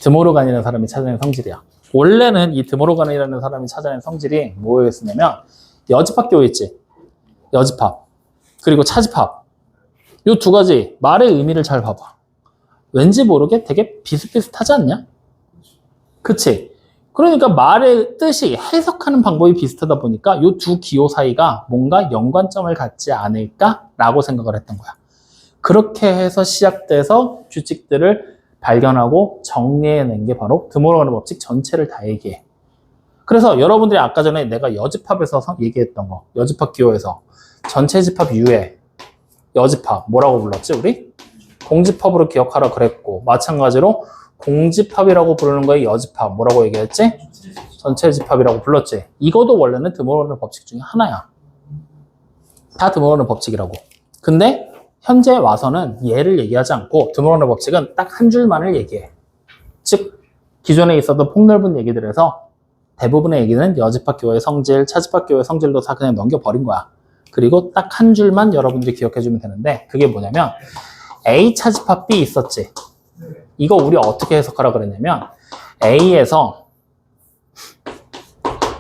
드모르간이라는 사람이 찾아낸 성질이야. 원래는 이 드모르간이라는 사람이 찾아낸 성질이 뭐였냐면 여집합 기호 있지. 여집합. 그리고 차집합. 이 두 가지 말의 의미를 잘 봐봐. 왠지 모르게 되게 비슷비슷하지 않냐? 그치? 그러니까 말의 뜻이 해석하는 방법이 비슷하다 보니까 이 두 기호 사이가 뭔가 연관점을 갖지 않을까라고 생각을 했던 거야. 그렇게 해서 시작돼서 규칙들을 발견하고 정리해낸 게 바로 드모르간의 법칙 전체를 다 얘기해. 그래서 여러분들이 아까 전에 내가 여집합에서 얘기했던 거, 여집합 기호에서 전체 집합 유해, 여집합 뭐라고 불렀지 우리? 공집합으로 기억하라 그랬고, 마찬가지로 공집합이라고 부르는 거에 여집합 뭐라고 얘기했지? 전체 집합이라고 불렀지. 이것도 원래는 드모르간의 법칙 중에 하나야. 다 드모르간의 법칙이라고. 근데 현재 와서는 얘를 얘기하지 않고 드모르간의 법칙은 딱 한 줄만을 얘기해. 즉 기존에 있었던 폭넓은 얘기들에서 대부분의 얘기는 여집합 기호의 성질, 차집합 기호의 성질도 다 그냥 넘겨버린 거야. 그리고 딱 한 줄만 여러분들이 기억해주면 되는데, 그게 뭐냐면 A 차집합 B 있었지. 이거 우리 어떻게 해석하라 그랬냐면 A에서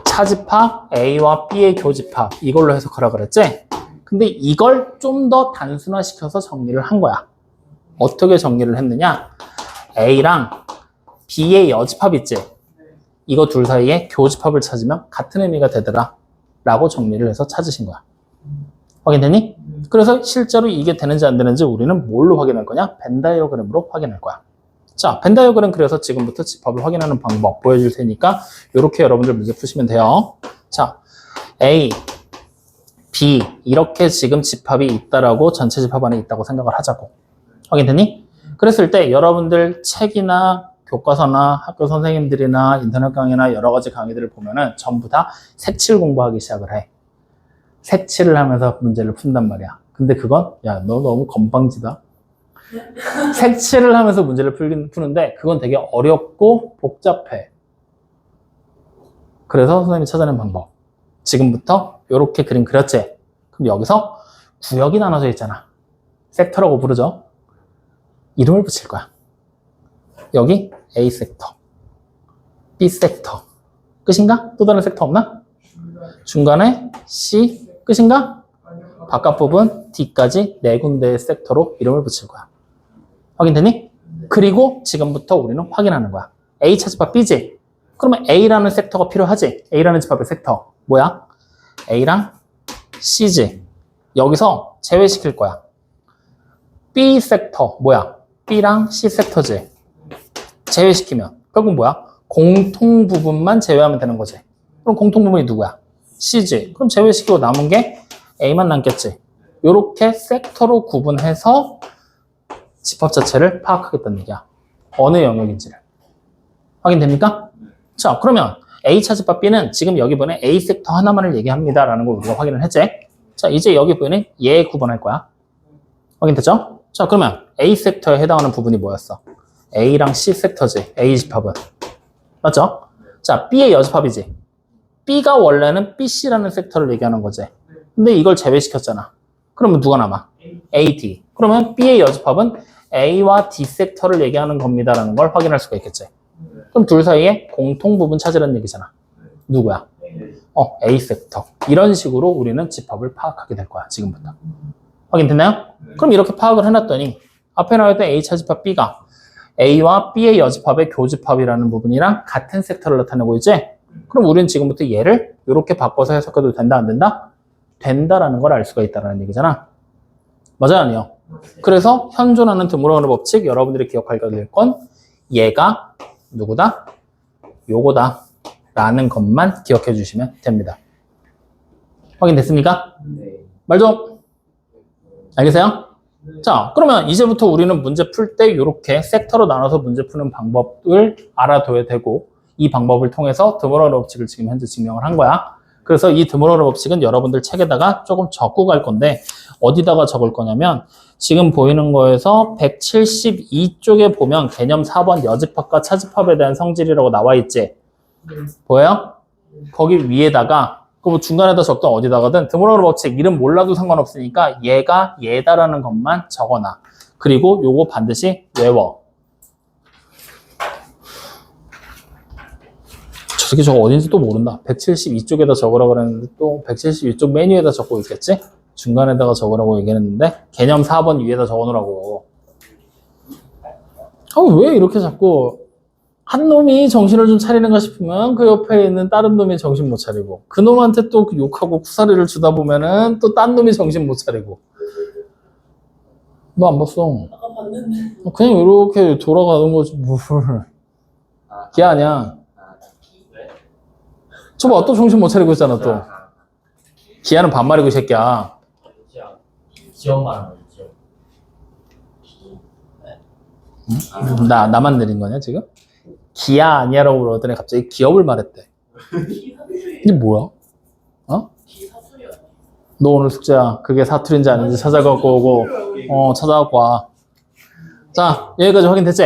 차집합 A와 B의 교집합 이걸로 해석하라 그랬지. 근데 이걸 좀 더 단순화시켜서 정리를 한 거야. 어떻게 정리를 했느냐? A랑 B의 여집합 있지. 이거 둘 사이에 교집합을 찾으면 같은 의미가 되더라 라고 정리를 해서 찾으신 거야. 확인되니? 그래서 실제로 이게 되는지 안 되는지 우리는 뭘로 확인할 거냐? 벤 다이어그램으로 확인할 거야. 자, 벤 다이어그램 그래서 지금부터 집합을 확인하는 방법 보여줄 테니까 이렇게 여러분들 문제 푸시면 돼요. 자, A, B 이렇게 지금 집합이 있다라고 전체 집합 안에 있다고 생각을 하자고. 확인되니? 그랬을 때 여러분들 책이나 교과서나 학교 선생님들이나 인터넷 강의나 여러 가지 강의들을 보면은 전부 다 색칠 공부하기 시작을 해. 색칠을 하면서 문제를 푼단 말이야. 근데 그건 야, 너 너무 건방지다. 색칠을 하면서 문제를 푸는데 그건 되게 어렵고 복잡해. 그래서 선생님이 찾아낸 방법. 지금부터 이렇게 그림 그렸지? 그럼 여기서 구역이 나눠져 있잖아. 섹터라고 부르죠. 이름을 붙일 거야. 여기 A 섹터, B 섹터. 끝인가? 또 다른 섹터 없나? 중간에 C 끝인가? 바깥 부분 D까지 네 군데의 섹터로 이름을 붙일 거야. 확인되니? 그리고 지금부터 우리는 확인하는 거야. A 차집합 B지? 그러면 A라는 섹터가 필요하지? A라는 집합의 섹터 뭐야? A랑 C지? 여기서 제외시킬 거야. B 섹터 뭐야? B랑 C 섹터지? 제외시키면 결국 뭐야? 공통 부분만 제외하면 되는 거지. 그럼 공통 부분이 누구야? C지? 그럼 제외시키고 남은 게 A만 남겠지? 이렇게 섹터로 구분해서 집합 자체를 파악하겠다는 얘기야. 어느 영역인지를. 확인됩니까? 자, 그러면 A 차집합 B는 지금 여기 보면 A 섹터 하나만을 얘기합니다 라는 걸 우리가 확인을 했지. 자, 이제 여기 보면 얘 구분할 거야. 확인됐죠? 자, 그러면 A 섹터에 해당하는 부분이 뭐였어? A랑 C 섹터지. A 집합은. 맞죠? 자, B의 여집합이지. B가 원래는 BC라는 섹터를 얘기하는 거지. 근데 이걸 제외시켰잖아. 그러면 누가 남아? A, D. 그러면 B의 여집합은 A와 D 섹터를 얘기하는 겁니다라는 걸 확인할 수가 있겠지. 그럼 둘 사이에 공통 부분 찾으라는 얘기잖아. 누구야? A 섹터. 이런 식으로 우리는 집합을 파악하게 될 거야, 지금부터. 확인됐나요? 그럼 이렇게 파악을 해놨더니 앞에 나와있던 A 차집합 B가 A와 B의 여집합의 교집합이라는 부분이랑 같은 섹터를 나타내고 있지? 그럼 우리는 지금부터 얘를 이렇게 바꿔서 해석해도 된다, 안 된다? 된다라는 걸 알 수가 있다는 얘기잖아. 맞아요, 아니요? 그래서 현존하는 드모르간의 법칙, 여러분들이 기억하게 될 건 얘가 누구다? 요거다 라는 것만 기억해 주시면 됩니다. 확인됐습니까? 네. 말 좀 알겠어요? 자, 그러면 이제부터 우리는 문제 풀 때 이렇게 섹터로 나눠서 문제 푸는 방법을 알아둬야 되고, 이 방법을 통해서 드모르간의 법칙을 지금 현재 증명을 한 거야. 그래서 이 드모르간의 법칙은 여러분들 책에다가 조금 적고 갈 건데 어디다가 적을 거냐면 지금 보이는 거에서 172쪽에 보면 개념 4번 여집합과 차집합에 대한 성질이라고 나와 있지? 보여요? 거기 위에다가 그 중간에다 적든 어디다가든 드모르간의 법칙 이름 몰라도 상관없으니까 얘가 얘다라는 것만 적어놔. 그리고 요거 반드시 외워. 저 새끼 저거 어딘지 또 모른다. 172쪽에다 적으라고 그랬는데 또 172쪽 메뉴에다 적고 있겠지? 중간에다가 적으라고 얘기했는데 개념 4번 위에다 적어놓으라고. 왜 이렇게 자꾸 한 놈이 정신을 좀 차리는가 싶으면 그 옆에 있는 다른 놈이 정신 못 차리고 그 놈한테 또 욕하고 쿠사리를 주다 보면은 또 딴 놈이 정신 못 차리고. 너 안 봤어? 아까 봤는데. 그냥 이렇게 돌아가는 거지 뭘. 걔 아니야. 왜? 저봐 또 정신 못 차리고 있잖아 또. 기아는 반말이고 이 새끼야. 지원 말하는 거죠. 나만 내린 거냐 지금? 기아 아니야라고 그러더니 갑자기 기업을 말했대. 이게 뭐야? 어? 기사술이 아니야. 너 오늘 숙제야. 그게 사투리인지 아닌지 찾아갖고 오고 찾아갖고 와. 자, 여기까지 확인됐지?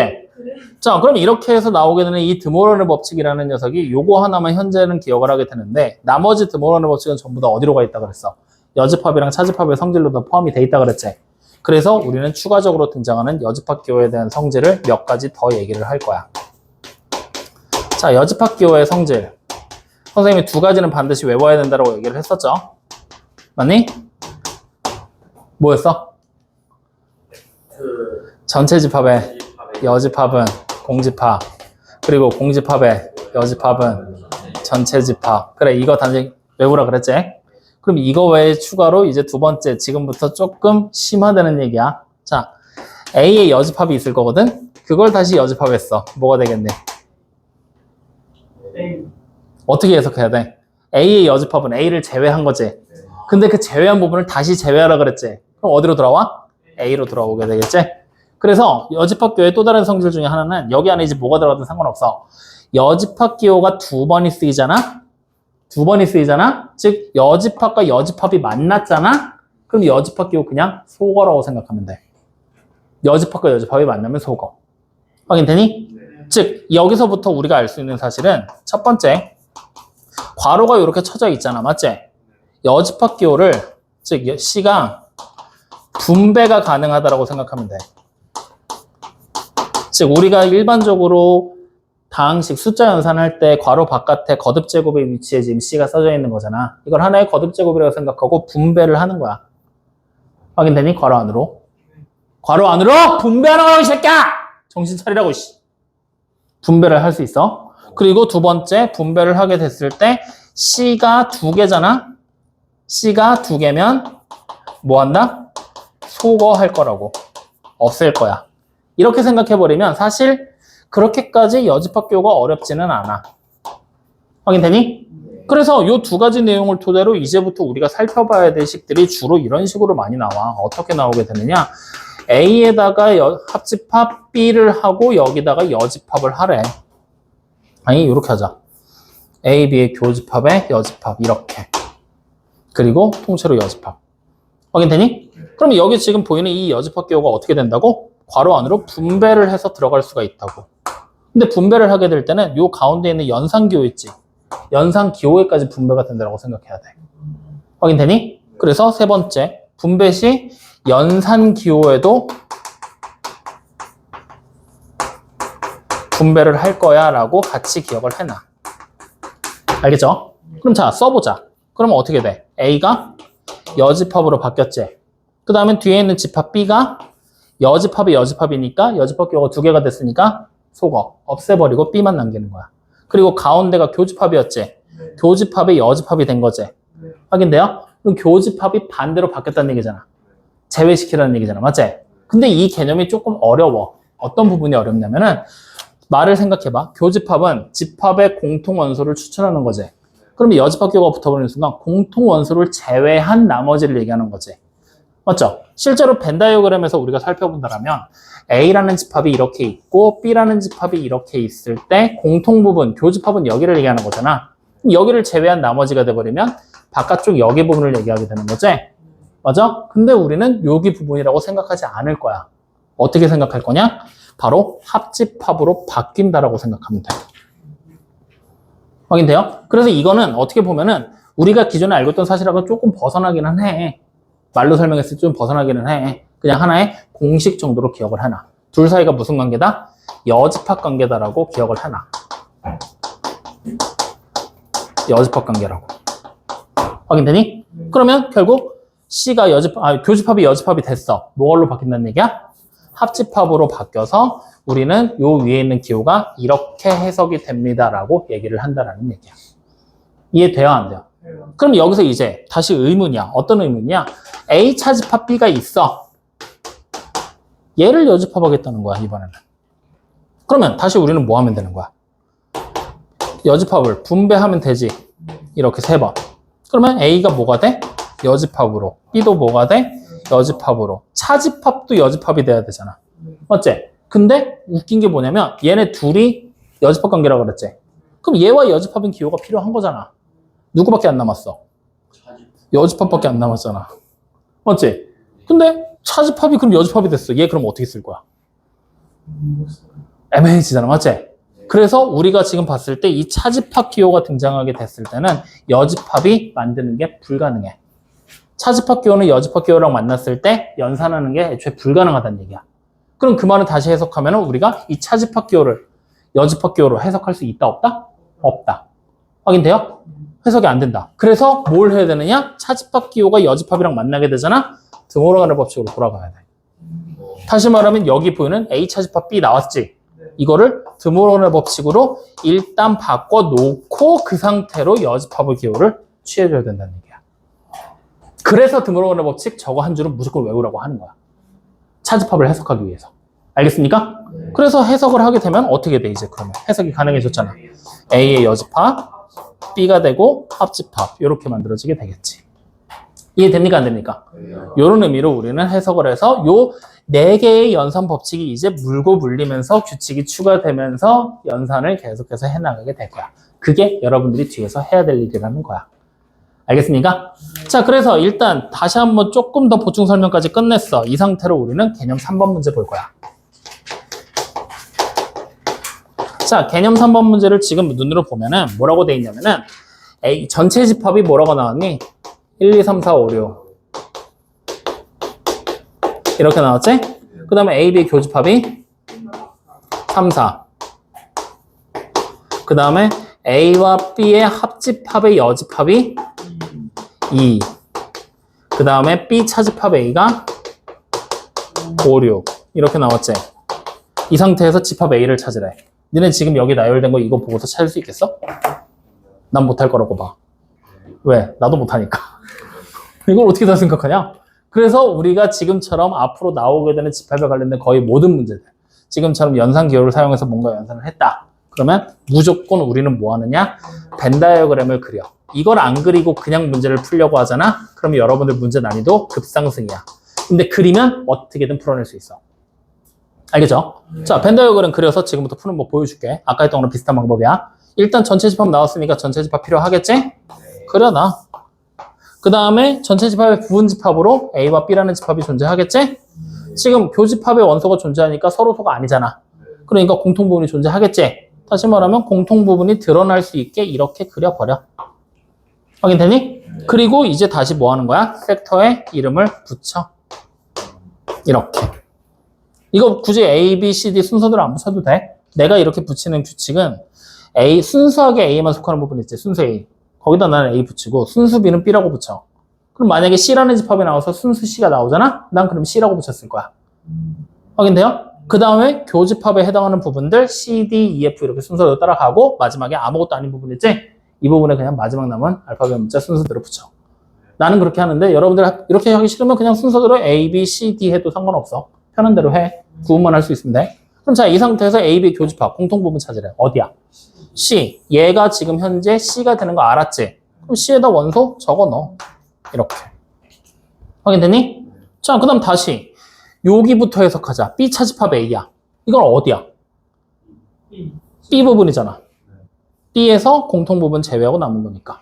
자, 그럼 이렇게 해서 나오게 되는 이 드모런의 법칙이라는 녀석이 요거 하나만 현재는 기억을 하게 되는데 나머지 드모런의 법칙은 전부 다 어디로 가 있다 그랬어? 여집합이랑 차집합의 성질로 다 포함이 돼 있다 그랬지? 그래서 우리는 추가적으로 등장하는 여집합 기호에 대한 성질을 몇 가지 더 얘기를 할 거야. 자, 여집합 기호의 성질. 선생님이 두 가지는 반드시 외워야 된다고 얘기를 했었죠? 맞니? 뭐였어? 전체 집합의 여집합은 공집합, 그리고 공집합의 여집합은 전체 집합. 그래, 이거 단지 외우라 그랬지? 그럼 이거 외에 추가로 이제 두 번째, 지금부터 조금 심화되는 얘기야. 자, A의 여집합이 있을 거거든? 그걸 다시 여집합했어. 뭐가 되겠니? 어떻게 해석해야 돼? A의 여집합은 A를 제외한 거지. 근데 그 제외한 부분을 다시 제외하라 그랬지. 그럼 어디로 돌아와? A로 돌아오게 되겠지? 그래서 여집합 기호의 또 다른 성질 중에 하나는 여기 안에 이제 뭐가 들어가든 상관없어. 여집합 기호가 두 번이 쓰이잖아? 두 번이 쓰이잖아? 즉 여집합과 여집합이 만났잖아? 그럼 여집합 기호 그냥 소거라고 생각하면 돼. 여집합과 여집합이 만나면 소거. 확인되니? 즉 여기서부터 우리가 알 수 있는 사실은 첫 번째, 괄호가 이렇게 쳐져 있잖아. 맞지? 여집합 기호를 즉 C가 분배가 가능하다고 생각하면 돼. 즉 우리가 일반적으로 다항식 숫자 연산할 때 괄호 바깥에 거듭 제곱의 위치에 지금 C가 써져 있는 거잖아. 이걸 하나의 거듭 제곱이라고 생각하고 분배를 하는 거야. 확인되니? 괄호 안으로. 괄호 안으로 분배하라고 이 새끼야! 정신 차리라고 씨. 분배를 할 수 있어. 그리고 두 번째, 분배를 하게 됐을 때 C가 두 개잖아. C가 두 개면 뭐 한다? 소거할 거라고. 없앨 거야. 이렇게 생각해버리면 사실 그렇게까지 여집합 기호가 어렵지는 않아. 확인되니? 그래서 이 두 가지 내용을 토대로 이제부터 우리가 살펴봐야 될 식들이 주로 이런 식으로 많이 나와. 어떻게 나오게 되느냐? A에다가 합집합 B를 하고 여기다가 여집합을 하래. 아니 이렇게 하자. A, B의 교집합에 여집합 이렇게. 그리고 통째로 여집합. 확인되니? 그럼 여기 지금 보이는 이 여집합 기호가 어떻게 된다고? 괄호 안으로 분배를 해서 들어갈 수가 있다고. 근데 분배를 하게 될 때는 요 가운데 있는 연산 기호 있지? 연산 기호에까지 분배가 된다고 생각해야 돼. 확인되니? 그래서 세 번째, 분배 시 연산 기호에도 분배를 할 거야 라고 같이 기억을 해놔. 알겠죠? 그럼 자, 써보자. 그러면 어떻게 돼? A가 여집합으로 바뀌었지? 그 다음에 뒤에 있는 집합 B가 여집합이 여집합이니까 여집합 기호가 두 개가 됐으니까 소거, 없애버리고 B만 남기는 거야. 그리고 가운데가 교집합이었지? 교집합이 여집합이 된 거지? 확인돼요? 그럼 교집합이 반대로 바뀌었다는 얘기잖아. 제외시키라는 얘기잖아. 맞지? 근데 이 개념이 조금 어려워. 어떤 부분이 어렵냐면은 말을 생각해봐. 교집합은 집합의 공통 원소를 추천하는 거지. 그러면 여집합 기호가 붙어버리는 순간 공통 원소를 제외한 나머지를 얘기하는 거지. 맞죠? 실제로 벤 다이어그램에서 우리가 살펴본다면 A라는 집합이 이렇게 있고 B라는 집합이 이렇게 있을 때 공통 부분, 교집합은 여기를 얘기하는 거잖아. 여기를 제외한 나머지가 돼버리면 바깥쪽 여기 부분을 얘기하게 되는 거지. 맞아? 근데 우리는 여기 부분이라고 생각하지 않을 거야. 어떻게 생각할 거냐? 바로 합집합으로 바뀐다라고 생각하면 돼. 확인돼요? 그래서 이거는 어떻게 보면은 우리가 기존에 알고 있던 사실하고 조금 벗어나기는 해. 말로 설명했을 때 좀 벗어나기는 해. 그냥 하나의 공식 정도로 기억을 하나. 둘 사이가 무슨 관계다? 여집합 관계다라고 기억을 하나. 여집합 관계라고. 확인되니? 그러면 결국 C가 교집합이 여집합이 됐어. 뭘로 바뀐다는 얘기야? 합집합으로 바뀌어서 우리는 요 위에 있는 기호가 이렇게 해석이 됩니다라고 얘기를 한다라는 얘기야. 이해돼요? 안 돼요? 그럼 여기서 이제 다시 의문이야. 어떤 의문이야? A 차집합 B가 있어. 얘를 여집합하겠다는 거야, 이번에는. 그러면 다시 우리는 뭐 하면 되는 거야? 여집합을 분배하면 되지. 이렇게 3번. 그러면 A가 뭐가 돼? 여집합으로. B도 뭐가 돼? 여집합으로. 차집합도 여집합이 돼야 되잖아. 맞지? 근데 웃긴 게 뭐냐면 얘네 둘이 여집합 관계라고 그랬지? 그럼 얘와 여집합인 기호가 필요한 거잖아. 누구밖에 안 남았어? 여집합밖에 안 남았잖아. 맞지? 근데 차집합이 그럼 여집합이 됐어. 얘 그럼 어떻게 쓸 거야? 애매해지잖아. 맞지? 그래서 우리가 지금 봤을 때 이 차집합 기호가 등장하게 됐을 때는 여집합이 만드는 게 불가능해. 차집합 기호는 여집합 기호랑 만났을 때 연산하는 게 애초에 불가능하다는 얘기야. 그럼 그 말을 다시 해석하면 우리가 이 차집합 기호를 여집합 기호로 해석할 수 있다 없다? 없다. 확인돼요? 해석이 안 된다. 그래서 뭘 해야 되느냐? 차집합 기호가 여집합이랑 만나게 되잖아? 드모로간의 법칙으로 돌아가야 돼. 다시 말하면 여기 보이는 A 차집합 B 나왔지? 이거를 드모로간의 법칙으로 일단 바꿔놓고 그 상태로 여집합의 기호를 취해줘야 된다는 얘기야. 그래서 드모로간의 법칙 저거 한 줄은 무조건 외우라고 하는 거야. 차집합을 해석하기 위해서. 알겠습니까? 그래서 해석을 하게 되면 어떻게 돼, 이제 그러면? 해석이 가능해졌잖아. A의 여집합, B가 되고 합집합, 이렇게 만들어지게 되겠지. 이해됩니까? 안 됩니까? 이런 의미로 우리는 해석을 해서 요 4개의 연산 법칙이 이제 물고 물리면서 규칙이 추가되면서 연산을 계속해서 해나가게 될 거야. 그게 여러분들이 뒤에서 해야 될 일이라는 거야. 알겠습니까? 자, 그래서 일단 다시 한번 조금 더 보충 설명까지 끝냈어. 이 상태로 우리는 개념 3번 문제 볼 거야. 자, 개념 3번 문제를 지금 눈으로 보면은 뭐라고 돼 있냐면은 A 전체 집합이 뭐라고 나왔니? 1, 2, 3, 4, 5, 6 이렇게 나왔지? 그 다음에 A, B 교집합이 3, 4 그 다음에 A와 B의 합집합의 여집합이 2 그 다음에 B 차집합 A가 5, 6 이렇게 나왔지? 이 상태에서 집합 A를 찾으래. 너네 지금 여기 나열된 거 이거 보고서 찾을 수 있겠어? 난 못할 거라고 봐. 왜? 나도 못하니까. 이걸 어떻게 다 생각하냐? 그래서 우리가 지금처럼 앞으로 나오게 되는 집합에 관련된 거의 모든 문제들, 지금처럼 연산 기호를 사용해서 뭔가 연산을 했다. 그러면 무조건 우리는 뭐 하느냐? 벤 다이어그램을 그려. 이걸 안 그리고 그냥 문제를 풀려고 하잖아? 그러면 여러분들 문제 난이도 급상승이야. 근데 그리면 어떻게든 풀어낼 수 있어. 알겠죠? 자, 벤 다이어그램 그려서 지금부터 푸는 법 보여줄게. 아까 했던 거랑 비슷한 방법이야. 일단 전체 집합 나왔으니까 전체 집합 필요하겠지? 그려놔. 그 다음에 전체 집합의 부분 집합으로 A와 B라는 집합이 존재하겠지? 지금 교집합의 원소가 존재하니까 서로소가 아니잖아. 그러니까 공통부분이 존재하겠지? 다시 말하면 공통부분이 드러날 수 있게 이렇게 그려버려. 확인되니? 그리고 이제 다시 뭐 하는 거야? 섹터에 이름을 붙여. 이렇게. 이거 굳이 A, B, C, D 순서대로 안 붙여도 돼. 내가 이렇게 붙이는 규칙은 A, 순수하게 A에만 속하는 부분 있지. 순수 A. 거기다 나는 A 붙이고 순수 B는 B라고 붙여. 그럼 만약에 C라는 집합이 나와서 순수 C가 나오잖아? 난 그럼 C라고 붙였을 거야. 확인돼요? 그 다음에 교집합에 해당하는 부분들 C, D, E, F 이렇게 순서대로 따라가고 마지막에 아무것도 아닌 부분 있지? 이 부분에 그냥 마지막 남은 알파벳 문자 순서대로 붙여. 나는 그렇게 하는데 여러분들 이렇게 하기 싫으면 그냥 순서대로 A, B, C, D 해도 상관없어. 편한 대로 해. 구분만 할 수 있으면 돼. 그럼 자, 이 상태에서 A, B 교집합 공통부분 찾으래. 어디야? C. 얘가 지금 현재 C가 되는 거 알았지? 그럼 C에다 원소 적어 넣어. 이렇게. 확인되니? 자, 그 다음 다시 여기부터 해석하자. B 차집합 A야. 이건 어디야? B 부분이잖아. B에서 공통부분 제외하고 남은 거니까.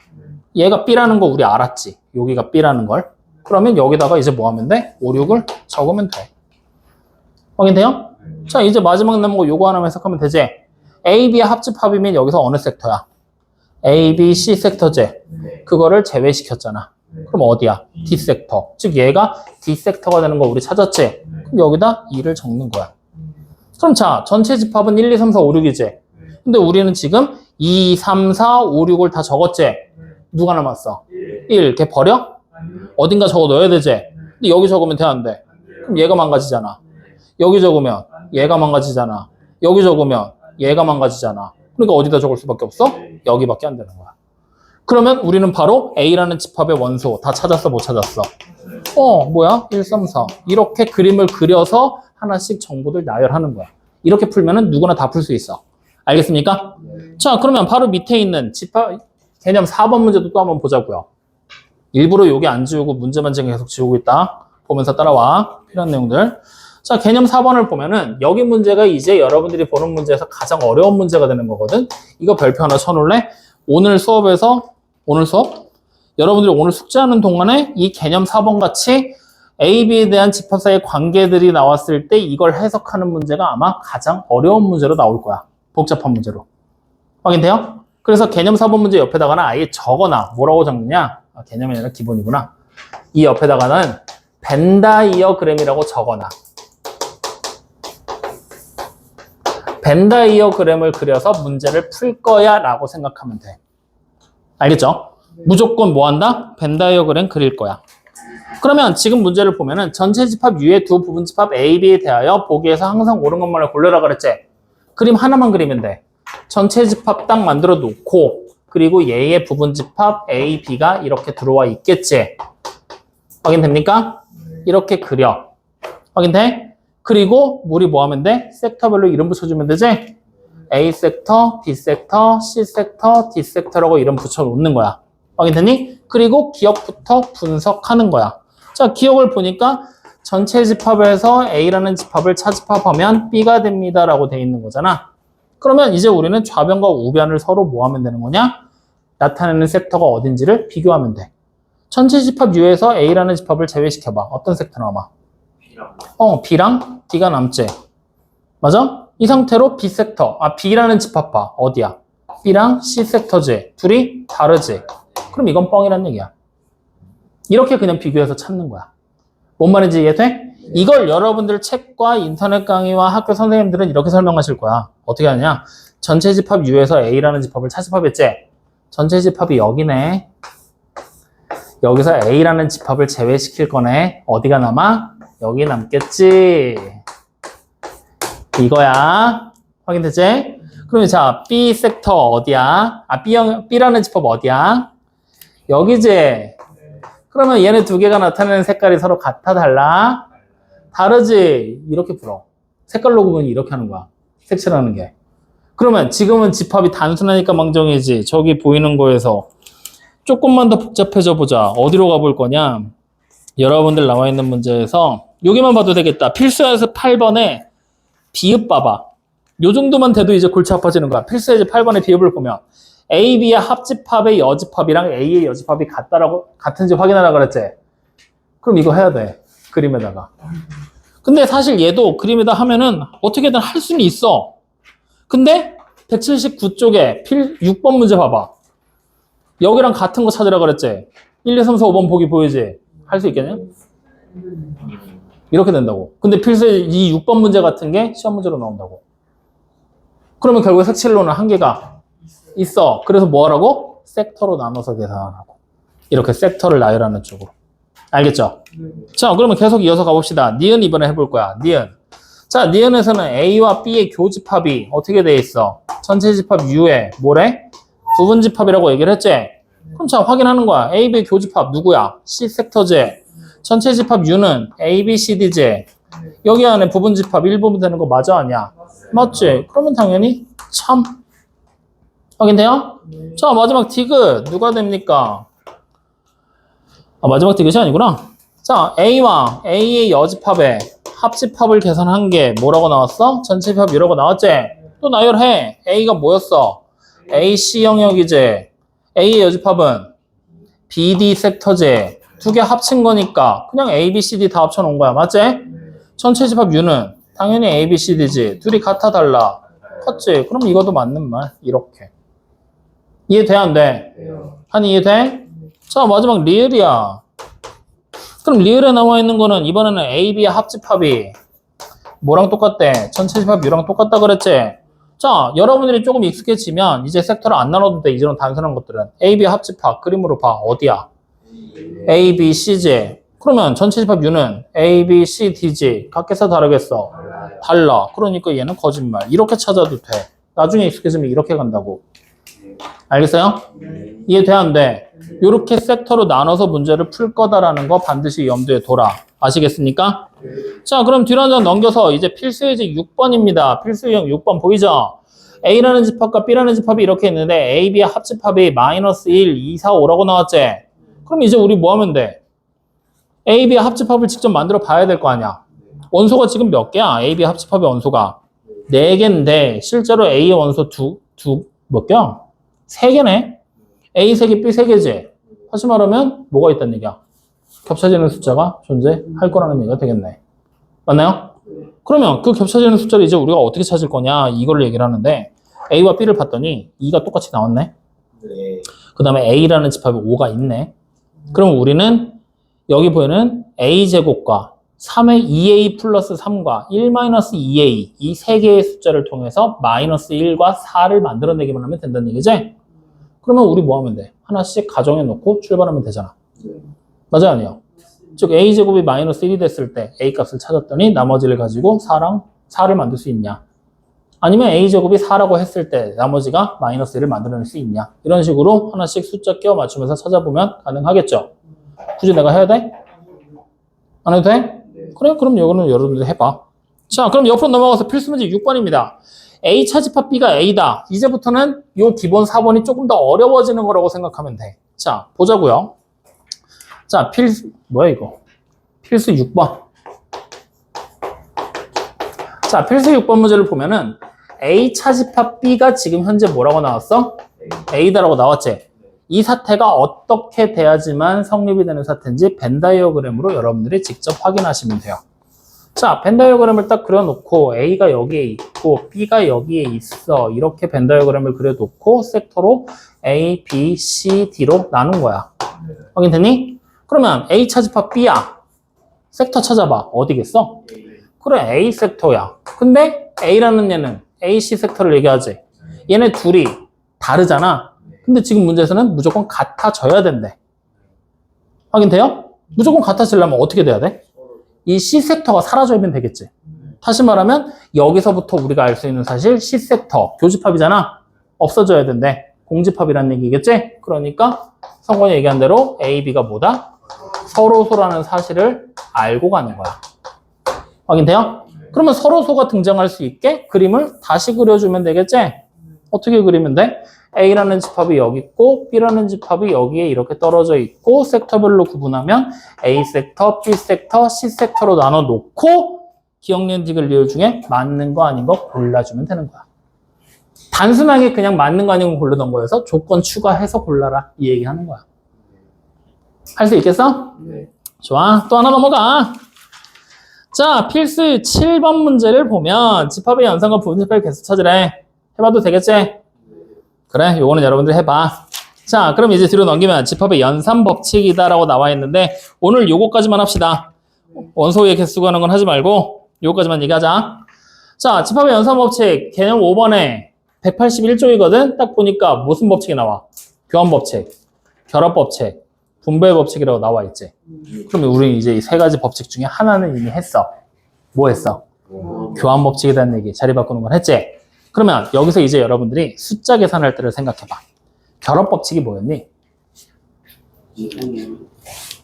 얘가 B라는 거 우리 알았지? 여기가 B라는 걸. 그러면 여기다가 이제 뭐 하면 돼? 5, 6을 적으면 돼. 확인돼요? 자, 이제 마지막 남은 거 요거 하나만 해석하면 되지? A, B의 합집합이면 여기서 어느 섹터야? A, B, C 섹터제. 그거를 제외시켰잖아. 그럼 어디야? D섹터. 즉 얘가 D섹터가 되는 거 우리 찾았지? 그럼 여기다 2를 적는 거야. 그럼 자, 전체 집합은 1, 2, 3, 4, 5, 6이지? 근데 우리는 지금 2, 3, 4, 5, 6을 다 적었지? 누가 남았어? 1. 걔 버려? 어딘가 적어 넣어야 되지? 근데 여기 적으면 돼, 안 돼? 그럼 얘가 망가지잖아. 여기 적으면 얘가 망가지잖아. 여기 적으면 얘가 망가지잖아. 그러니까 어디다 적을 수밖에 없어? 여기밖에 안 되는 거야. 그러면 우리는 바로 A라는 집합의 원소 다 찾았어, 못 찾았어? 뭐야? 1, 3, 4. 이렇게 그림을 그려서 하나씩 정보들 나열하는 거야. 이렇게 풀면은 누구나 다 풀 수 있어. 알겠습니까? 자, 그러면 바로 밑에 있는 집합 개념 4번 문제도 또 한번 보자고요. 일부러 여기 안 지우고 문제만 지금 계속 지우고 있다. 보면서 따라와. 필요한 내용들. 자, 개념 4번을 보면은 여기 문제가 이제 여러분들이 보는 문제에서 가장 어려운 문제가 되는 거거든. 이거 별표 하나 쳐놓을래? 오늘 수업 여러분들이 오늘 숙제하는 동안에 이 개념 4번 같이 A, B에 대한 집합 사이의 관계들이 나왔을 때 이걸 해석하는 문제가 아마 가장 어려운 문제로 나올 거야. 복잡한 문제로. 확인돼요? 그래서 개념 4번 문제 옆에다가는 아예 적어놔. 뭐라고 적느냐? 개념이 아니라 기본이구나. 이 옆에다가는 벤다이어그램이라고 적어놔. 벤다이어그램을 그려서 문제를 풀 거야 라고 생각하면 돼. 알겠죠? 무조건 뭐 한다? 벤다이어그램 그릴 거야. 그러면 지금 문제를 보면은 전체 집합 U의 두 부분 집합 A, B에 대하여 보기에서 항상 옳은 것만을 골라라 그랬지? 그림 하나만 그리면 돼. 전체 집합 딱 만들어 놓고 그리고 얘의 부분 집합 A, B가 이렇게 들어와 있겠지? 확인됩니까? 이렇게 그려. 확인돼? 그리고 우리 뭐 하면 돼? 섹터별로 이름 붙여주면 되지? A 섹터, B 섹터, C 섹터, D 섹터라고 이름 붙여놓는 거야. 확인됐니? 그리고 기억부터 분석하는 거야. 자, 기억을 보니까 전체 집합에서 A라는 집합을 차집합하면 B가 됩니다 라고 돼 있는 거잖아. 그러면 이제 우리는 좌변과 우변을 서로 뭐 하면 되는 거냐? 나타내는 섹터가 어딘지를 비교하면 돼. 전체 집합 U에서 A라는 집합을 제외시켜봐. 어떤 섹터 남아? B랑 D가 남지. 맞아? 이 상태로 B 섹터, B라는 집합 봐. 어디야? B랑 C 섹터지. 둘이 다르지. 그럼 이건 뻥이란 얘기야. 이렇게 그냥 비교해서 찾는 거야. 뭔 말인지 이해돼? 이걸 여러분들 책과 인터넷 강의와 학교 선생님들은 이렇게 설명하실 거야. 어떻게 하냐? 전체 집합 U에서 A라는 집합을 차집합했지? 전체 집합이 여기네. 여기서 A라는 집합을 제외시킬 거네. 어디가 남아? 여기 남겠지. 이거야. 확인되지? 그러면 자, B 섹터 어디야? B라는 집합 어디야? 여기지? 그러면 얘네 두 개가 나타내는 색깔이 서로 같아, 달라? 다르지? 이렇게 풀어. 색깔로 구분이 이렇게 하는 거야. 색칠하는 게. 그러면 지금은 집합이 단순하니까 망정이지. 저기 보이는 거에서 조금만 더 복잡해져 보자. 어디로 가볼 거냐? 여러분들 나와 있는 문제에서 여기만 봐도 되겠다. 필수에서 8번에 비읍 봐봐. 요 정도만 돼도 이제 골치 아파지는 거야. 필수에서 8번의 비읍을 보면 A, B의 합집합의 여집합이랑 A의 여집합이 같은지 확인하라 그랬지? 그럼 이거 해야 돼. 그림에다가. 근데 사실 얘도 그림에다 하면은 어떻게든 할 수는 있어. 근데 179쪽에 6번 문제 봐봐. 여기랑 같은 거 찾으라 그랬지? 1, 2, 3, 4, 5번 보기 보이지? 할 수 있겠냐? 이렇게 된다고. 근데 필수에 이 6번 문제 같은 게 시험 문제로 나온다고. 그러면 결국에 색칠로는 한계가 있어. 그래서 뭐 하라고? 섹터로 나눠서 계산하라고. 이렇게 섹터를 나열하는 쪽으로. 알겠죠? 자, 그러면 계속 이어서 가봅시다. 니은 이번에 해볼 거야. 니은. 자, 니은에서는 A와 B의 교집합이 어떻게 돼 있어? 전체 집합 U에 뭐래? 부분 집합이라고 얘기를 했지? 그럼 자, 확인하는 거야. A, B 교집합 누구야? C 섹터제. 전체 집합 U는 A, B, C, D제. 여기 안에 부분 집합 1부분 되는 거 맞아, 아니야? 맞지? 그러면 당연히 참. 확인돼요? 자, 마지막 디귿 누가 됩니까? 마지막 디귿이 아니구나. 자, A와 A의 여집합에 합집합을 계산한 게 뭐라고 나왔어? 전체 집합 U라고 나왔지? 또 나열해. A가 뭐였어? AC 영역이지. A의 여집합은 BD 섹터제. 두 개 합친 거니까 그냥 A, B, C, D 다 합쳐놓은 거야. 맞지? 전체 집합 U는 당연히 A, B, C, D지. 둘이 같아 달라. 맞지? 그럼 이것도 맞는 말. 이렇게. 이해돼, 안 돼? 한이 이해돼? 자, 마지막 리을이야. 그럼 리을에 나와 있는 거는 이번에는 A, B의 합집합이 뭐랑 똑같대? 전체 집합 U랑 똑같다 그랬지? 자, 여러분들이 조금 익숙해지면 이제 섹터를 안 나눠도 돼. 이제는 단순한 것들은. A, B의 합집합 그림으로 봐. 어디야? A, B, C지. 그러면 전체 집합 U는 A, B, C, D지. 같겠어 다르겠어? 달라. 그러니까 얘는 거짓말. 이렇게 찾아도 돼. 나중에 익숙해지면 이렇게 간다고. 알겠어요? 이해돼 안 돼? 이렇게 섹터로 나눠서 문제를 풀 거다라는 거 반드시 염두에 둬라. 아시겠습니까? 자, 그럼 뒤로 한 장 넘겨서 이제 필수예제 6번입니다. 필수 유형 6번 보이죠? A라는 집합과 B라는 집합이 이렇게 있는데 A, B의 합집합이 마이너스 1, 2, 4, 5라고 나왔지? 그럼 이제 우리 뭐 하면 돼? A, B의 합집합을 직접 만들어 봐야 될 거 아니야? 원소가 지금 몇 개야? A, B의 합집합의 원소가 4개인데 실제로 A의 원소 몇 개야? 3개네? A 3개, B 3개지? 다시 말하면 뭐가 있다는 얘기야? 겹쳐지는 숫자가 존재할 거라는 얘기가 되겠네. 맞나요? 그러면 그 겹쳐지는 숫자를 이제 우리가 어떻게 찾을 거냐 이걸 얘기를 하는데 A와 B를 봤더니 2가 똑같이 나왔네. 그 다음에 A라는 집합에 5가 있네. 그럼 우리는 여기 보이는 A제곱과 3의 2A 플러스 3과 1 마이너스 2A 이 세 개의 숫자를 통해서 마이너스 1과 4를 만들어내기만 하면 된다는 얘기지? 그러면 우리 뭐 하면 돼? 하나씩 가정해 놓고 출발하면 되잖아. 맞아요, 아니요? 즉 A제곱이 마이너스 1이 됐을 때 A 값을 찾았더니 나머지를 가지고 4를 만들 수 있냐? 아니면 A제곱이 4라고 했을 때 나머지가 마이너스 1을 만들어낼 수 있냐? 이런 식으로 하나씩 숫자 끼워 맞추면서 찾아보면 가능하겠죠? 굳이 내가 해야 돼? 안 해도 돼? 그래? 그럼 이거는 여러분들 해봐. 자, 그럼 옆으로 넘어가서 필수 문제 6번입니다. A 차집합 B가 A다. 이제부터는 요 기본 4번이 조금 더 어려워지는 거라고 생각하면 돼. 자, 보자고요. 자, 뭐야 이거? 필수 6번. 자, 필수 6번 문제를 보면은 A 차집합 B가 지금 현재 뭐라고 나왔어? A다라고 나왔지? 이 사태가 어떻게 돼야지만 성립이 되는 사태인지 벤 다이어그램으로 여러분들이 직접 확인하시면 돼요. 자, 벤 다이어그램을 딱 그려놓고 A가 여기에 있고 B가 여기에 있어. 이렇게 벤 다이어그램을 그려놓고 섹터로 A, B, C, D로 나눈 거야. 확인되니? 그러면 A 차집합 B야. 섹터 찾아봐. 어디겠어? 그래, A 섹터야. 근데 A라는 얘는 AC 섹터를 얘기하지. 얘네 둘이 다르잖아. 근데 지금 문제에서는 무조건 같아져야 된대. 확인돼요? 무조건 같아지려면 어떻게 돼야 돼? 이 C섹터가 사라져야면 되겠지. 다시 말하면 여기서부터 우리가 알 수 있는 사실 C섹터, 교집합이잖아. 없어져야 된대. 공집합이라는 얘기겠지? 그러니까 성건이 얘기한 대로 A, B가 뭐다? 서로소라는 사실을 알고 가는 거야. 확인돼요? 그러면 서로소가 등장할 수 있게 그림을 다시 그려주면 되겠지? 어떻게 그리면 돼? A라는 집합이 여기 있고 B라는 집합이 여기에 이렇게 떨어져 있고 섹터별로 구분하면 A 섹터, B 섹터, C 섹터로 나눠 놓고 기억니은 디귿 리을 중에 맞는 거 아닌 거 골라주면 되는 거야. 단순하게 그냥 맞는 거 아닌 거 고르던 거여서 조건 추가해서 골라라 이 얘기 하는 거야. 할 수 있겠어? 네. 좋아. 또 하나 넘어가. 자, 필수 7번 문제를 보면 집합의 연산과 부분집합의 개수 찾으래. 해봐도 되겠지? 그래, 요거는 여러분들 해봐. 자, 그럼 이제 뒤로 넘기면 집합의 연산 법칙이다라고 나와 있는데 오늘 요거까지만 합시다. 원소의 개수 구하는 건 하지 말고 요거까지만 얘기하자. 자, 집합의 연산 법칙 개념 5번에 181쪽이거든. 딱 보니까 무슨 법칙이 나와? 교환 법칙, 결합 법칙, 분배 법칙이라고 나와 있지. 그러면 우리는 이제 이 세 가지 법칙 중에 하나는 이미 했어. 뭐 했어? 교환 법칙이라는 얘기, 자리 바꾸는 걸 했지. 그러면 여기서 이제 여러분들이 숫자 계산할 때를 생각해봐. 결합 법칙이 뭐였니?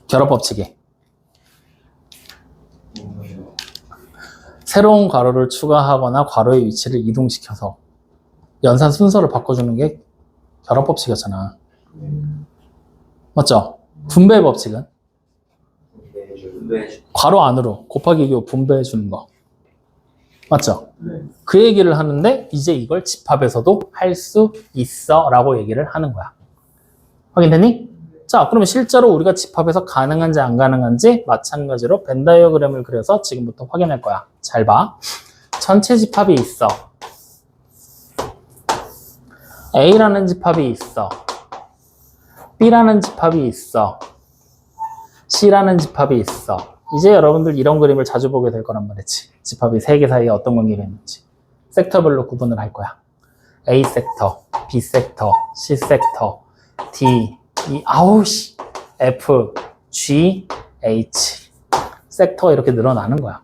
결합 법칙이 새로운 괄호를 추가하거나 괄호의 위치를 이동시켜서 연산 순서를 바꿔주는 게 결합 법칙이었잖아. 맞죠? 분배 법칙은 괄호 안으로 곱하기 교 분배해 주는 거. 맞죠? 그 얘기를 하는데 이제 이걸 집합에서도 할 수 있어 라고 얘기를 하는 거야. 확인됐니? 자, 그러면 실제로 우리가 집합에서 가능한지 안 가능한지 마찬가지로 벤 다이어그램을 그려서 지금부터 확인할 거야. 잘 봐. 전체 집합이 있어. A라는 집합이 있어. B라는 집합이 있어. C라는 집합이 있어. 이제 여러분들 이런 그림을 자주 보게 될 거란 말이지. 집합이 세 개 사이에 어떤 관계가 있는지. 섹터별로 구분을 할 거야. A 섹터, B 섹터, C 섹터, D, E, F, G, H. 섹터가 이렇게 늘어나는 거야.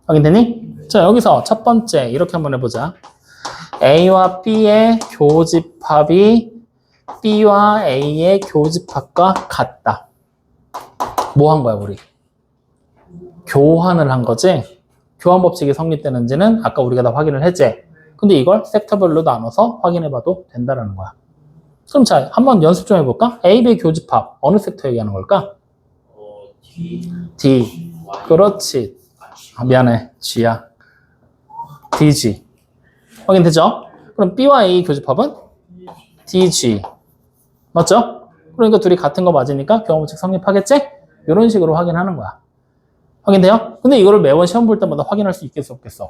확인되니? 자, 여기서 첫 번째 이렇게 한번 해보자. A와 B의 교집합이 B와 A의 교집합과 같다. 뭐 한 거야, 우리? 교환을 한 거지? 교환 법칙이 성립되는지는 아까 우리가 다 확인을 했지? 근데 이걸 섹터별로 나눠서 확인해봐도 된다는 거야. 그럼 자, 한번 연습 좀 해볼까? A, B 교집합. 어느 섹터 얘기하는 걸까? D. 그렇지. 미안해. G야. DG. 확인되죠? 그럼 B와 A 교집합은 DG. 맞죠? 그러니까 둘이 같은 거 맞으니까 교환 법칙 성립하겠지? 이런 식으로 확인하는 거야. 확인돼요? 근데 이거를 매번 시험 볼 때마다 확인할 수 있겠어, 없겠어?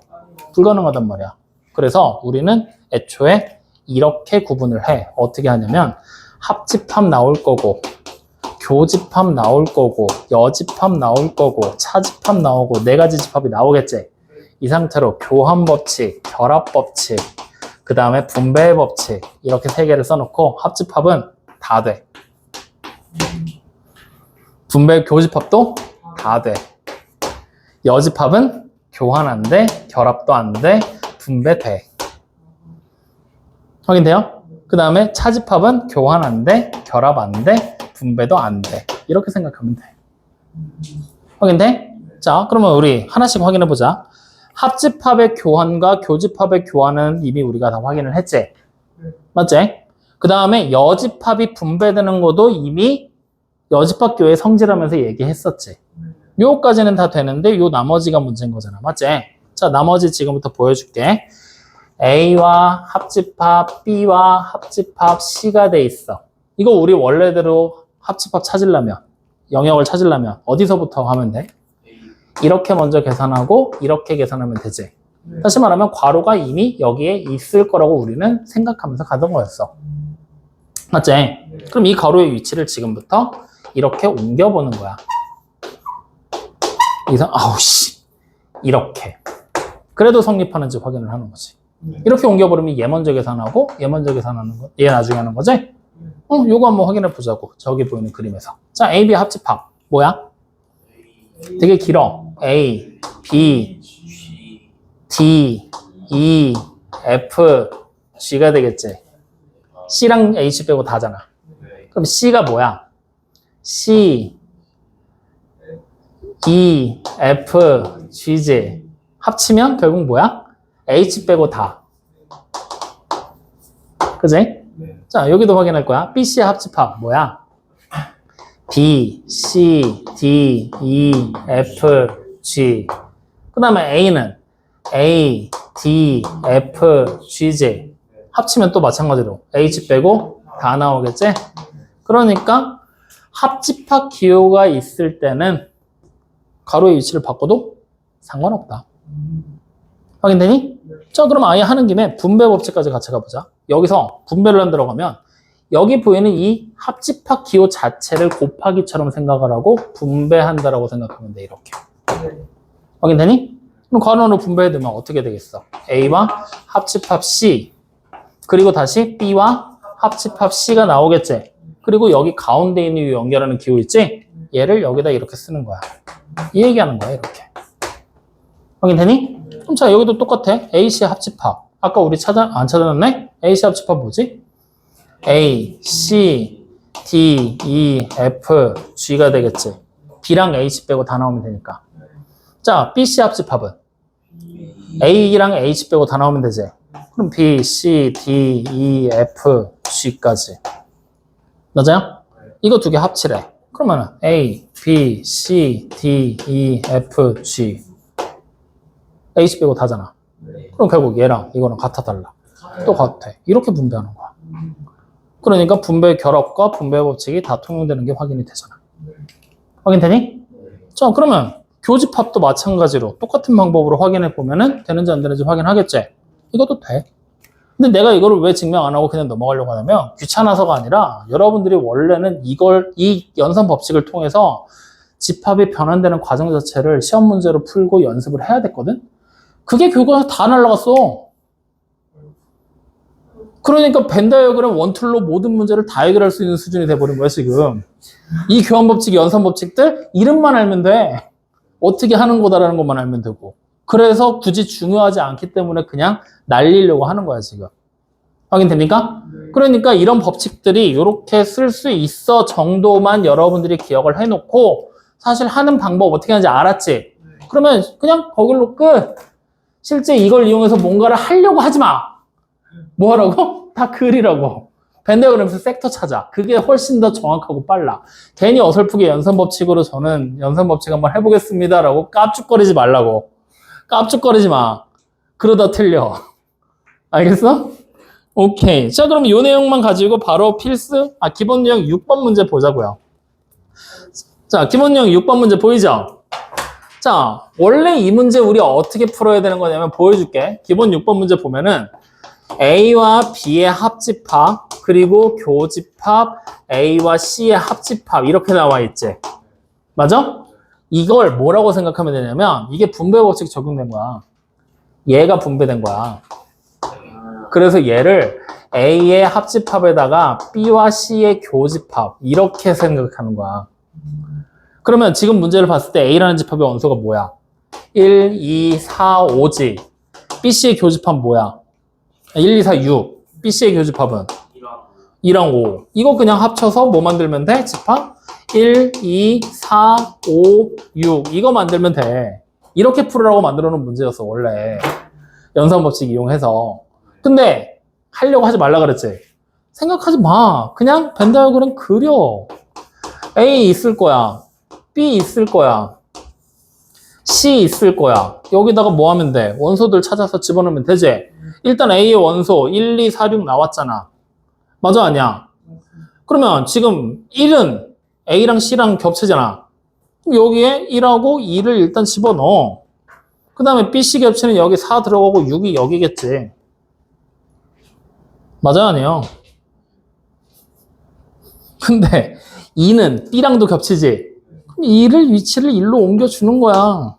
불가능하단 말이야. 그래서 우리는 애초에 이렇게 구분을 해. 어떻게 하냐면 합집합 나올 거고 교집합 나올 거고 여집합 나올 거고 차집합 나오고 네 가지 집합이 나오겠지. 이 상태로 교환 법칙, 결합 법칙, 그 다음에 분배 법칙 이렇게 세 개를 써놓고 합집합은 다 돼. 분배 교집합도 다 돼. 여집합은 교환 안 돼, 결합도 안 돼, 분배 돼. 확인돼요? 그 다음에 차집합은 교환 안 돼, 결합 안 돼, 분배도 안 돼. 이렇게 생각하면 돼. 확인돼? 자, 그러면 우리 하나씩 확인해 보자. 합집합의 교환과 교집합의 교환은 이미 우리가 다 확인을 했지? 맞지? 그 다음에 여집합이 분배되는 것도 이미 여집합 교회 성질하면서 얘기했었지. 요까지는 다 되는데 요 나머지가 문제인 거잖아. 맞지? 자, 나머지 지금부터 보여줄게. A와 합집합, B와 합집합 C가 돼 있어. 이거 우리 원래대로 합집합 찾으려면, 영역을 찾으려면 어디서부터 하면 돼? 이렇게 먼저 계산하고 이렇게 계산하면 되지. 다시 말하면 괄호가 이미 여기에 있을 거라고 우리는 생각하면서 가던 거였어. 맞지? 그럼 이 괄호의 위치를 지금부터 이렇게 옮겨보는 거야. 이렇게. 그래도 성립하는지 확인을 하는 거지. 이렇게 옮겨버리면 얘 먼저 계산하고 얘 먼저 계산하는 거, 얘 나중에 하는 거지? 요거 한번 확인해 보자고. 저기 보이는 그림에서. 자, A, B 합집합. 뭐야? 되게 길어. A, B, D, E, F, G가 되겠지. C랑 H 빼고 다잖아. 그럼 C가 뭐야? C, E, F, G지. 합치면 결국 뭐야? H 빼고 다. 그지? 자, 여기도 확인할 거야. B, C의 합집합 뭐야? B, C, D, E, F, G. 그 다음에 A는 A, D, F, G지. 합치면 또 마찬가지로 H 빼고 다 나오겠지? 그러니까 합집합 기호가 있을 때는 가로의 위치를 바꿔도 상관없다. 확인되니? 자, 그럼 아예 하는 김에 분배 법칙까지 같이 가보자. 여기서 분배를 안 들어가면 여기 보이는 이 합집합 기호 자체를 곱하기처럼 생각을 하고 분배한다라고 생각하면 돼, 이렇게. 확인되니? 그럼 괄호로 분배해두면 어떻게 되겠어? A와 합집합 C, 그리고 다시 B와 합집합 C가 나오겠지? 그리고 여기 가운데 있는 이 연결하는 기호 있지? 얘를 여기다 이렇게 쓰는 거야. 이 얘기하는 거야, 이렇게. 확인되니? 그럼 자, 여기도 똑같아. AC 합집합. 아까 우리 안 찾아놨네? AC 합집합 뭐지? A, C, D, E, F, G가 되겠지. B랑 H 빼고 다 나오면 되니까. 자, BC 합집합은? A랑 H 빼고 다 나오면 되지. 그럼 B, C, D, E, F, G까지. 맞아요? 이거 두 개 합치래. 그러면은 A, B, C, D, E, F, G. H 빼고 다잖아. 그럼 결국 얘랑 이거랑 같아 달라. 또 같아. 이렇게 분배하는 거야. 그러니까 분배 결합과 분배 법칙이 다 통용되는 게 확인이 되잖아. 확인되니? 자, 그러면 교집합도 마찬가지로 똑같은 방법으로 확인해 보면은 되는지 안 되는지 확인하겠지? 이것도 돼. 근데 내가 이거를 왜 증명 안 하고 그냥 넘어가려고 하냐면 귀찮아서가 아니라 여러분들이 원래는 이 연산 법칙을 통해서 집합이 변환되는 과정 자체를 시험 문제로 풀고 연습을 해야 됐거든? 그게 교과서 다 날라갔어. 그러니까 벤 다이어그램 원툴로 모든 문제를 다 해결할 수 있는 수준이 돼버린 거야, 지금. 이 교환 법칙, 연산 법칙들 이름만 알면 돼. 어떻게 하는 거다라는 것만 알면 되고. 그래서 굳이 중요하지 않기 때문에 그냥 날리려고 하는 거야, 지금. 확인됩니까? 그러니까 이런 법칙들이 이렇게 쓸 수 있어 정도만 여러분들이 기억을 해놓고 사실 하는 방법 어떻게 하는지 알았지? 그러면 그냥 거길로 끝. 실제 이걸 이용해서 뭔가를 하려고 하지 마. 뭐 하라고? 다 그리라고. 벤 다이어그램에서 섹터 찾아. 그게 훨씬 더 정확하고 빨라. 괜히 어설프게 연산 법칙으로 저는 연산 법칙 한번 해보겠습니다라고 깝죽거리지 말라고. 깝죽거리지 마. 그러다 틀려. 알겠어? 오케이. 자, 그럼 이 내용만 가지고 바로 기본 유형 6번 문제 보자고요. 자, 기본 유형 6번 문제 보이죠? 자, 원래 이 문제 우리 어떻게 풀어야 되는 거냐면 보여줄게. 기본 6번 문제 보면은 A와 B의 합집합, 그리고 교집합, A와 C의 합집합 이렇게 나와 있지. 맞아? 이걸 뭐라고 생각하면 되냐면 이게 분배 법칙 적용된 거야. 얘가 분배된 거야. 그래서 얘를 A의 합집합에다가 B와 C의 교집합 이렇게 생각하는 거야. 그러면 지금 문제를 봤을 때 A라는 집합의 원소가 뭐야? 1, 2, 4, 5지. BC의 교집합 뭐야? 1, 2, 4, 6. BC의 교집합은? 2랑 5. 이거 그냥 합쳐서 뭐 만들면 돼? 집합? 1, 2, 4, 5, 6. 이거 만들면 돼. 이렇게 풀으라고 만들어 놓은 문제였어, 원래. 연산 법칙 이용해서. 근데 하려고 하지 말라 그랬지? 생각하지 마. 그냥 벤 다이어그램 그려. A 있을 거야. B 있을 거야. C 있을 거야. 여기다가 뭐 하면 돼? 원소들 찾아서 집어넣으면 되지? 일단 A의 원소 1, 2, 4, 6 나왔잖아. 맞아, 아니야? 그러면 지금 1은 A랑 C랑 겹치잖아. 그럼 여기에 1하고 2를 일단 집어넣어. 그 다음에 B, C 겹치는 여기 4 들어가고 6이 여기겠지. 맞아, 아니에요? 근데 2는 B랑도 겹치지? 그럼 2를 위치를 1로 옮겨주는 거야.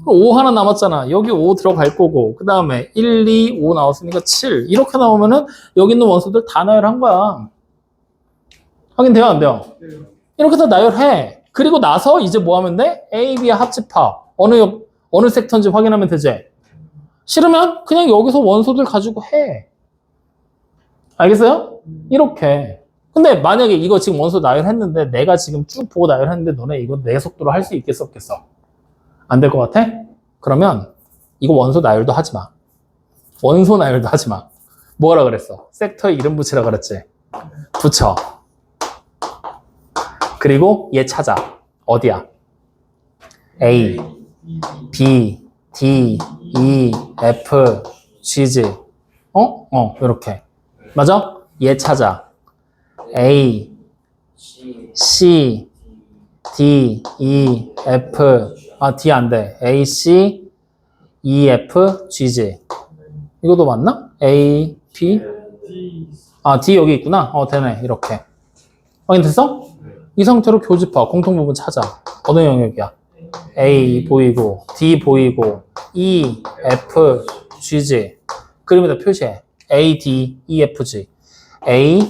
5 하나 남았잖아. 여기 5 들어갈 거고 그 다음에 1, 2, 5 나왔으니까 7 이렇게 나오면은 여기 있는 원소들 다 나열한 거야. 확인돼요? 안 돼요? 이렇게 다 나열해. 그리고 나서 이제 뭐 하면 돼? A, B의 합집합 어느 섹터인지 확인하면 되지. 싫으면 그냥 여기서 원소들 가지고 해. 알겠어요? 이렇게. 근데 만약에 이거 지금 원소 나열했는데 내가 지금 쭉 보고 나열했는데 너네 이거 내 속도로 할 수 있겠어 없겠어? 안 될 것 같아? 그러면 이거 원소 나열도 하지 마. 원소 나열도 하지 마. 뭐라 그랬어? 섹터에 이름 붙이라 그랬지? 붙여. 그리고 얘 찾아. 어디야? A, B, D, E, F, G지. 이렇게. 맞아? 얘 찾아. A, C, D, E, F. D 안 돼. A, C, E, F, G지. 이것도 맞나? A, B. D 여기 있구나. 되네. 이렇게. 확인됐어? 이 상태로 교집합, 공통부분 찾아. 어느 영역이야? A 보이고, D 보이고, E, F, G지. 그림에다 표시해. A, D, E, F, G. A,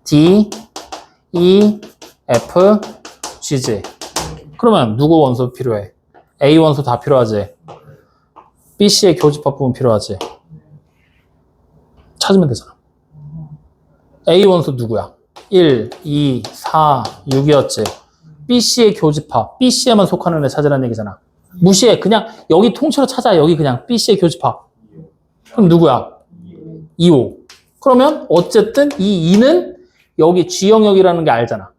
D, E, F, G지. 그러면 누구 원소 필요해? A 원소 다 필요하지? B, C의 교집합 부분 필요하지? 찾으면 되잖아. A 원소 누구야? 1, 2, 4, 6이었지. B, C의 교집합. B, C에만 속하는 애 찾으라는 얘기잖아. 무시해. 그냥 여기 통째로 찾아. 여기 그냥 B, C의 교집합. 그럼 누구야? 2, 5. 그러면 어쨌든 이 2는 여기 G 영역이라는 게 알잖아.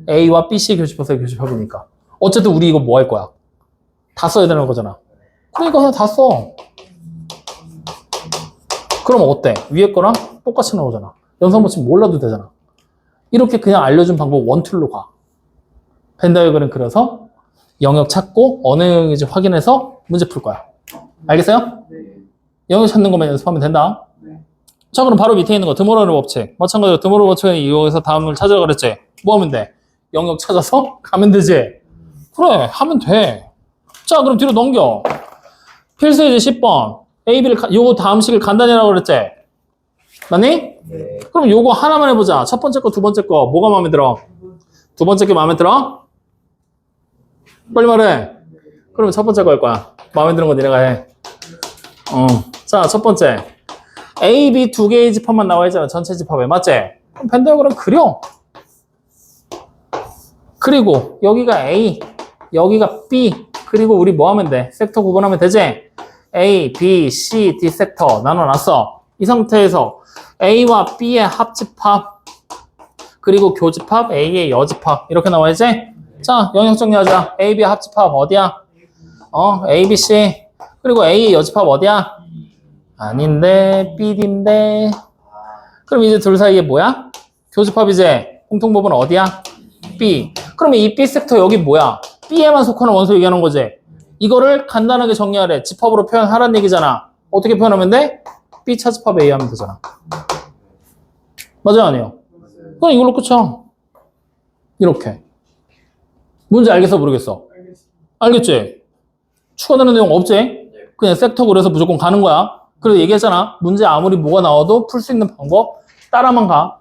A와 B, C의 교집합의 교집합이니까. 어쨌든 우리 이거 뭐 할 거야? 다 써야 되는 거잖아. 그러니까 그냥 다 써. 그럼 어때? 위에 거랑 똑같이 나오잖아. 연산법칙 몰라도 되잖아. 이렇게 그냥 알려준 방법 원툴로 가. 벤 다이어그램 그려서 영역 찾고 어느 영역인지 확인해서 문제 풀 거야. 알겠어요? 영역 찾는 것만 연습하면 된다. 자, 그럼 바로 밑에 있는 거 드모로의 법칙. 마찬가지로 드모로의 법칙을 이용해서 다음을 찾으라 그랬지. 뭐 하면 돼? 영역 찾아서 가면 되지. 그래, 하면 돼. 자, 그럼 뒤로 넘겨. 필수 이제 10번. A, B를, 요거 다음 식을 간단히 하라고 그랬지? 맞니? 네. 그럼 요거 하나만 해보자. 첫 번째 거, 두 번째 거. 뭐가 마음에 들어? 두 번째 게 마음에 들어? 빨리 말해. 그러면 첫 번째 거 할 거야. 마음에 드는 거 니네가 해. 자, 첫 번째. A, B 두 개의 집합만 나와 있잖아. 전체 집합에. 맞지? 그럼 벤더그램 그려. 그리고 여기가 A, 여기가 B. 그리고 우리 뭐 하면 돼? 섹터 구분하면 되지? A, B, C, D 섹터 나눠놨어. 이 상태에서 A와 B의 합집합, 그리고 교집합, A의 여집합 이렇게 나와야지? 자, 영역 정리하자. A, B 합집합 어디야? A, B, C. 그리고 A의 여집합 어디야? 아닌데, B, D인데. 그럼 이제 둘 사이에 뭐야? 교집합이지? 공통부분 어디야? B. 그러면 이 B 섹터 여기 뭐야? B에만 속하는 원소 얘기하는 거지? 이거를 간단하게 정리하래. 집합으로 표현하라는 얘기잖아. 어떻게 표현하면 돼? B 차집합 A 하면 되잖아. 맞아요, 아니에요? 그럼 이걸로 끝이야. 이렇게. 뭔지 알겠어, 모르겠어? 알겠지? 추가되는 내용 없지? 그냥 섹터 그래서 무조건 가는 거야. 그래서 얘기했잖아. 문제 아무리 뭐가 나와도 풀 수 있는 방법 따라만 가.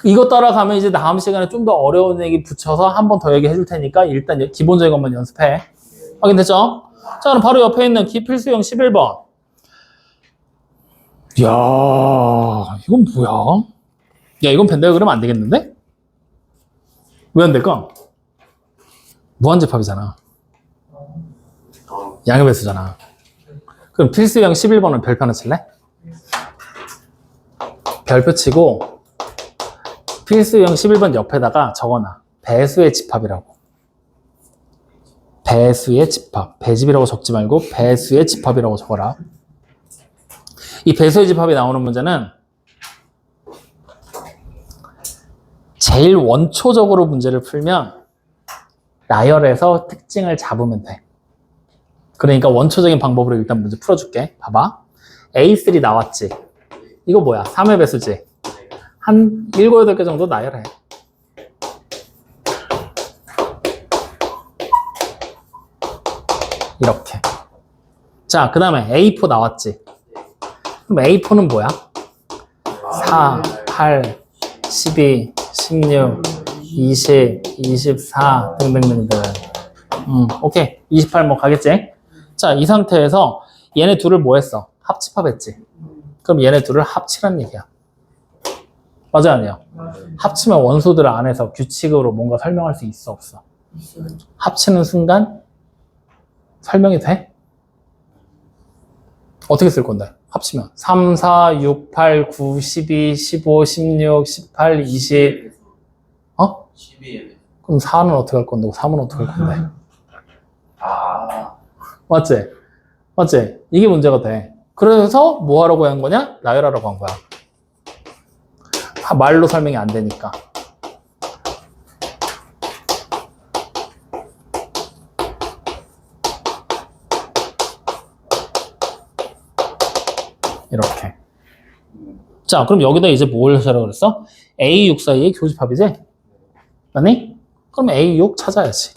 이거 따라가면 이제 다음 시간에 좀 더 어려운 얘기 붙여서 한 번 더 얘기해 줄 테니까 일단 기본적인 것만 연습해. 확인됐죠? 자, 그럼 바로 옆에 있는 기필수형 11번. 이야, 이건 뭐야? 야, 이건 벤다이어그램 안 되겠는데? 왜 안 될까? 무한집합이잖아. 양의 배수잖아. 그럼 필수형 11번은 별표 하나 칠래? 별표 치고 필수형 11번 옆에다가 적어놔. 배수의 집합이라고. 배수의 집합. 배집이라고 적지 말고 배수의 집합이라고 적어라. 이 배수의 집합이 나오는 문제는 제일 원초적으로 문제를 풀면 나열해서 특징을 잡으면 돼. 그러니까 원초적인 방법으로 일단 문제 풀어줄게. 봐봐. A3 나왔지? 이거 뭐야? 3의 배수지? 한 7, 8개 정도 나열해. 이렇게. 자, 그 다음에 A4 나왔지? 그럼 A4는 뭐야? 4, 8, 12, 16, 20, 24 등등등등. 오케이. 28 뭐 가겠지? 자, 이 상태에서 얘네 둘을 뭐 했어? 합집합했지? 그럼 얘네 둘을 합치란 얘기야. 맞아, 아니야? 합치면 원소들 안에서 규칙으로 뭔가 설명할 수 있어, 없어? 합치는 순간 설명이 돼? 어떻게 쓸 건데? 합치면 3, 4, 6, 8, 9, 12, 15, 16, 18, 20 12에 그럼 4는 어떻게 할 건데? 3은 어떻게 할 건데? 맞지? 맞지? 이게 문제가 돼. 그래서 뭐 하라고 한 거냐? 나열하라고 한 거야. 말로 설명이 안 되니까. 이렇게. 자, 그럼 여기다 이제 뭘 하라고 그랬어? A6 사이의 교집합이지? 아니? 그럼 A6 찾아야지.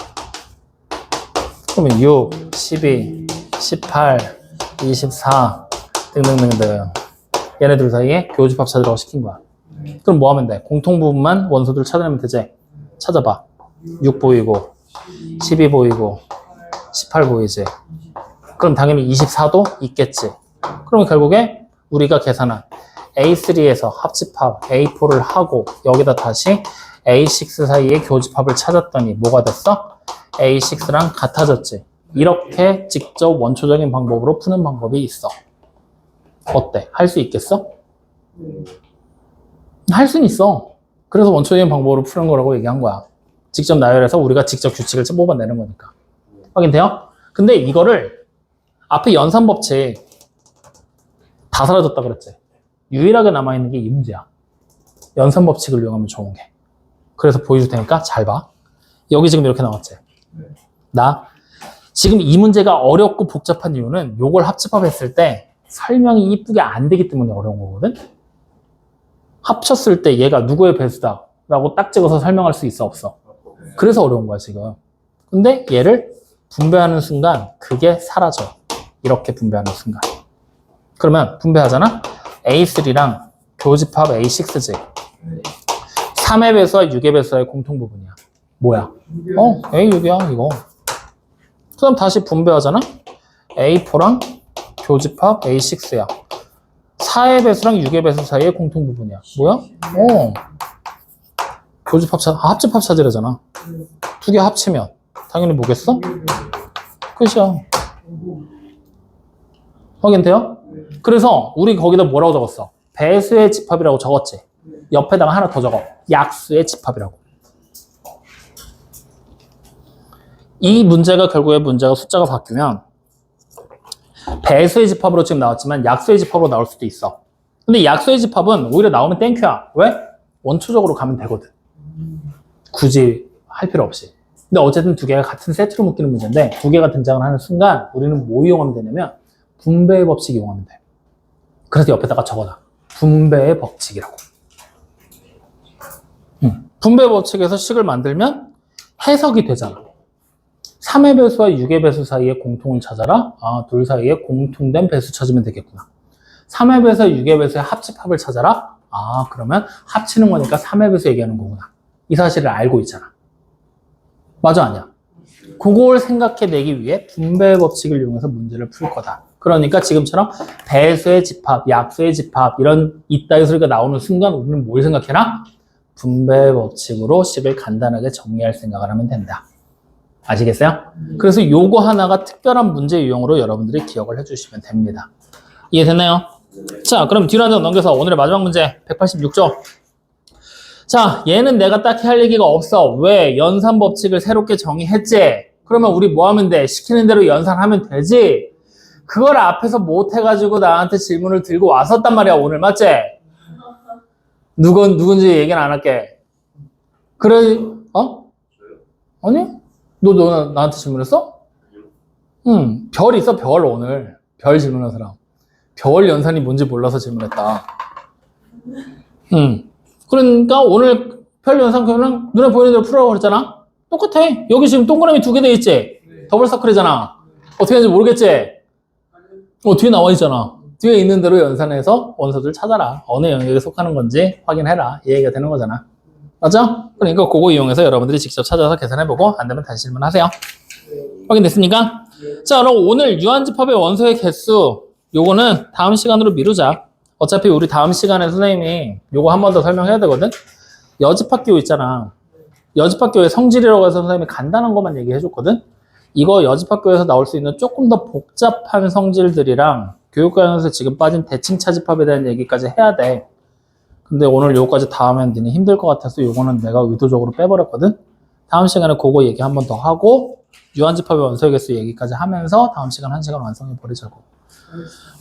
그러면 6, 12, 18, 24 등등등등 얘네들 사이에 교집합 찾으라고 시킨 거야. 그럼 뭐 하면 돼? 공통부분만 원소들 찾아내면 되지? 찾아봐. 6 보이고 12 보이고 18 보이지? 그럼 당연히 24도 있겠지? 그럼 결국에 우리가 계산한 A3에서 합집합 A4를 하고 여기다 다시 A6 사이의 교집합을 찾았더니 뭐가 됐어? A6랑 같아졌지? 이렇게 직접 원초적인 방법으로 푸는 방법이 있어. 어때? 할 수 있겠어? 할 수는 있어. 그래서 원초적인 방법으로 푸는 거라고 얘기한 거야. 직접 나열해서 우리가 직접 규칙을 뽑아내는 거니까. 확인돼요? 근데 이거를 앞에 연산법칙 다 사라졌다 그랬지? 유일하게 남아있는 게 이 문제야. 연산법칙을 이용하면 좋은 게. 그래서 보여줄 테니까 잘 봐. 여기 지금 이렇게 나왔지? 지금 이 문제가 어렵고 복잡한 이유는 요걸 합집합했을 때 설명이 이쁘게 안 되기 때문에 어려운 거거든. 합쳤을 때 얘가 누구의 배수다 라고 딱 찍어서 설명할 수 있어 없어? 그래서 어려운 거야 지금. 근데 얘를 분배하는 순간 그게 사라져. 이렇게 분배하는 순간. 그러면 분배하잖아? A3랑 교집합 A6지. 3의 배수와 6의 배수의 공통 부분이야. 뭐야? A6이야 이거. 그 다음 다시 분배하잖아? A4랑 교집합 A6야. 4의 배수랑 6의 배수 사이의 공통 부분이야. 뭐야? 교집합 합집합 찾으려잖아. 두 개 합치면 당연히 뭐겠어? 끝이야. 확인돼요? 그래서 우리 거기다 뭐라고 적었어? 배수의 집합이라고 적었지. 옆에다가 하나 더 적어. 약수의 집합이라고. 이 문제가 결국에 문제가 숫자가 바뀌면 배수의 집합으로 지금 나왔지만 약수의 집합으로 나올 수도 있어. 근데 약수의 집합은 오히려 나오면 땡큐야. 왜? 원초적으로 가면 되거든. 굳이 할 필요 없이. 근데 어쨌든 두 개가 같은 세트로 묶이는 문제인데 두 개가 등장을 하는 순간 우리는 뭐 이용하면 되냐면 분배의 법칙 이용하면 돼. 그래서 옆에다가 적어놔. 분배의 법칙이라고. 분배 법칙에서 식을 만들면 해석이 되잖아. 3의 배수와 6의 배수 사이의 공통을 찾아라. 둘 사이에 공통된 배수 찾으면 되겠구나. 3의 배수와 6의 배수의 합집합을 찾아라. 그러면 합치는 거니까 3의 배수 얘기하는 거구나. 이 사실을 알고 있잖아. 맞아, 아니야? 그걸 생각해내기 위해 분배 법칙을 이용해서 문제를 풀 거다. 그러니까 지금처럼 배수의 집합, 약수의 집합 이런 이따위 소리가 나오는 순간 우리는 뭘 생각해라? 분배 법칙으로 식을 간단하게 정리할 생각을 하면 된다. 아시겠어요? 그래서 요거 하나가 특별한 문제 유형으로 여러분들이 기억을 해주시면 됩니다. 이해됐나요? 자, 그럼 뒤로 한 장 넘겨서 오늘의 마지막 문제 186조. 자, 얘는 내가 딱히 할 얘기가 없어. 왜? 연산 법칙을 새롭게 정의했지? 그러면 우리 뭐 하면 돼? 시키는 대로 연산하면 되지? 그걸 앞에서 못 해가지고 나한테 질문을 들고 왔었단 말이야, 오늘. 맞지? 누군지 얘기는 안 할게. 그래, 아니? 너 나한테 질문했어? 응, 별 있어, 별 오늘. 별 질문한 사람. 별 연산이 뭔지 몰라서 질문했다. 그러니까 오늘 별 연산 그냥 눈에 보이는 대로 풀으라고 그랬잖아? 똑같아. 여기 지금 동그라미 2개 돼 있지? 더블 서클이잖아. 어떻게 하는지 모르겠지? 뒤에 나와 있잖아. 뒤에 있는 대로 연산해서 원소들 찾아라. 어느 영역에 속하는 건지 확인해라. 이 얘기가 되는 거잖아. 맞죠? 그러니까 그거 이용해서 여러분들이 직접 찾아서 계산해보고 안 되면 다시 질문하세요. 확인됐습니까? 자, 그럼 오늘 유한집합의 원소의 개수 요거는 다음 시간으로 미루자. 어차피 우리 다음 시간에 선생님이 요거 한 번 더 설명해야 되거든. 여집합기호 있잖아. 여집합기호의 성질이라고 해서 선생님이 간단한 것만 얘기해 줬거든. 이거 여집합기호에서 나올 수 있는 조금 더 복잡한 성질들이랑 교육과정에서 지금 빠진 대칭 차집합에 대한 얘기까지 해야 돼. 근데 오늘 요거까지 다 하면 니네 힘들 것 같아서 요거는 내가 의도적으로 빼버렸거든. 다음 시간에 그거 얘기 한 번 더 하고 유한집합의 원소의 개수 얘기까지 하면서 다음 시간 1시간 완성해 버리자고.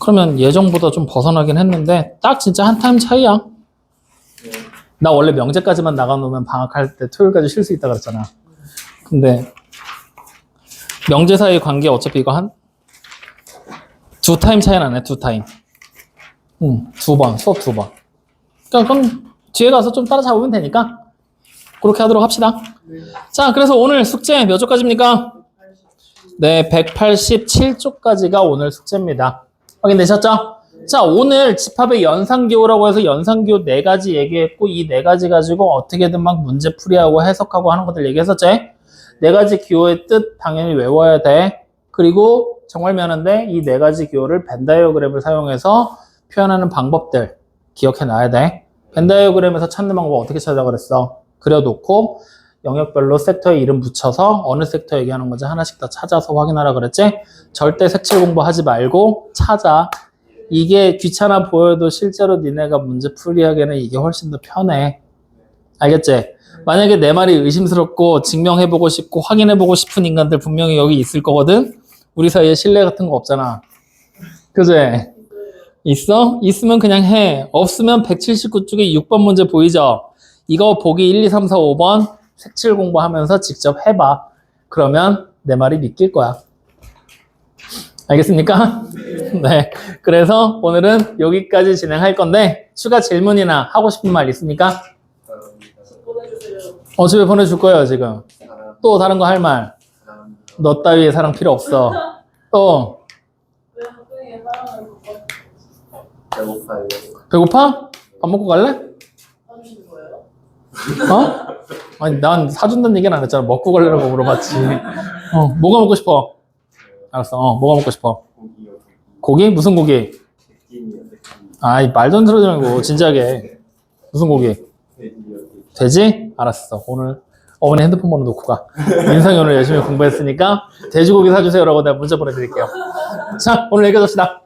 그러면 예정보다 좀 벗어나긴 했는데 딱 진짜 한 타임 차이야. 나 원래 명제까지만 나가놓으면 방학할 때 토요일까지 쉴 수 있다 그랬잖아. 근데 명제 사이 관계 어차피 이거 한 2타임 차이 나네. 2타임. 2번 수업 2번. 그러니까 그럼 뒤에 가서 좀 따라잡으면 되니까 그렇게 하도록 합시다. 자, 그래서 오늘 숙제 몇 조까지입니까? 네, 187조까지가 오늘 숙제입니다. 확인되셨죠? 자, 오늘 집합의 연산기호라고 해서 연산기호 4가지 얘기했고 이 4가지 가지고 어떻게든 막 문제 풀이하고 해석하고 하는 것들 얘기했었지? 4가지 기호의 뜻 당연히 외워야 돼. 그리고 정말 미안한데 이 4가지 기호를 벤 다이어그램을 사용해서 표현하는 방법들 기억해놔야 돼. 벤 다이어그램에서 찾는 방법 어떻게 찾아 그랬어? 그려놓고 영역별로 섹터에 이름 붙여서 어느 섹터 얘기하는 건지 하나씩 다 찾아서 확인하라 그랬지? 절대 색칠 공부하지 말고 찾아. 이게 귀찮아 보여도 실제로 니네가 문제 풀이하기에는 이게 훨씬 더 편해. 알겠지? 만약에 내 말이 의심스럽고 증명해보고 싶고 확인해보고 싶은 인간들 분명히 여기 있을 거거든? 우리 사이에 신뢰 같은 거 없잖아. 그지? 있어? 있으면 그냥 해. 없으면 179쪽에 6번 문제 보이죠? 이거 보기 1, 2, 3, 4, 5번 색칠 공부하면서 직접 해봐. 그러면 내 말이 믿길 거야. 알겠습니까? 네. 그래서 오늘은 여기까지 진행할 건데 추가 질문이나 하고 싶은 말 있습니까? 집에 보내줄 거예요, 지금. 또 다른 거 할 말. 너 따위의 사랑 필요 없어. 또 배고파요. 배고파? 밥 먹고 갈래? 아니 난 사준다는 얘기는 안 했잖아. 먹고 갈래라고 물어봤지. 뭐가 먹고 싶어? 알았어. 뭐가 먹고 싶어? 고기요. 고기? 무슨 고기? 새끼니요. 아이 말도 안 들어지 말고 진지하게. 무슨 고기? 돼지요. 돼지? 알았어. 오늘 어머니 핸드폰 번호 놓고 가. 민성이 오늘 열심히 공부했으니까 돼지고기 사주세요라고 내가 문자 보내드릴게요. 자, 오늘 여기까지 합시다.